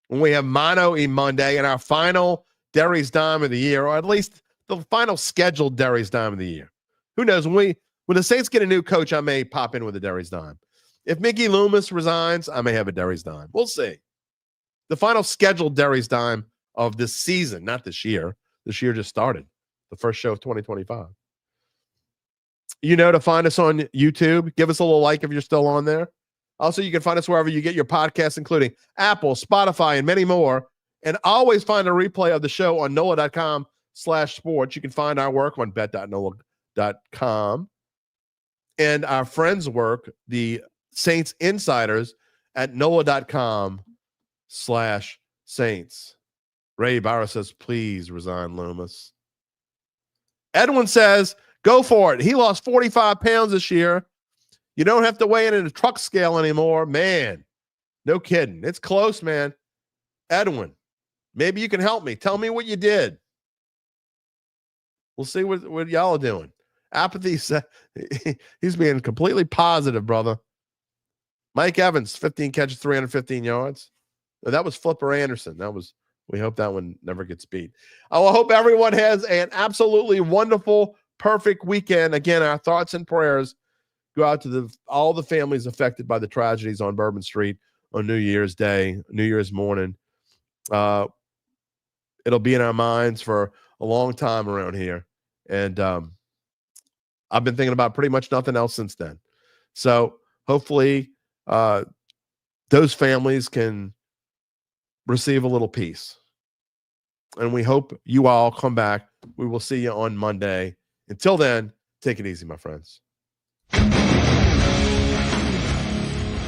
when we have Mono E Monday and our final Derry's Dime of the year, or at least the final scheduled Derry's Dime of the year. Who knows? When the Saints get a new coach, I may pop in with a Derry's Dime. If Mickey Loomis resigns, I may have a Derry's Dime. We'll see. The final scheduled Derry's Dime of this season, not this year. This year just started. The first show of 2025. To find us on YouTube. Give us a little like if you're still on there. Also, you can find us wherever you get your podcasts, including Apple, Spotify, and many more. And always find a replay of the show on NOLA.com/sports. You can find our work on bet.nola.com. And our friends' work, the Saints Insiders, at NOLA.com/Saints. Ray Barra says, please resign, Loomis. Edwin says, go for it. He lost 45 pounds this year. You don't have to weigh it in a truck scale anymore. Man, no kidding. It's close, man. Edwin, maybe you can help me. Tell me what you did. We'll see what y'all are doing. Apathy, he's being completely positive, brother. Mike Evans, 15 catches, 315 yards. That was Flipper Anderson. We hope that one never gets beat. I hope everyone has an absolutely wonderful, perfect weekend. Again, our thoughts and prayers go out to all the families affected by the tragedies on Bourbon Street on New Year's Day, New Year's morning. It'll be in our minds for a long time around here. And I've been thinking about pretty much nothing else since then. So hopefully those families can receive a little peace. and we hope you all come back. We will see you on Monday. Until then, take it easy, my friends.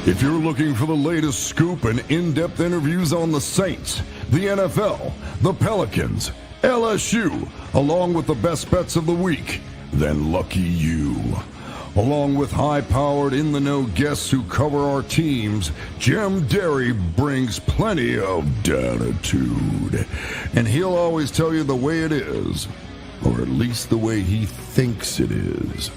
If you're looking for the latest scoop and in-depth interviews on the Saints, the NFL, the Pelicans, LSU, along with the best bets of the week, then lucky you. Along with high-powered, in-the-know guests who cover our teams, Jim Derry brings plenty of Dattitude. And he'll always tell you the way it is, or at least the way he thinks it is.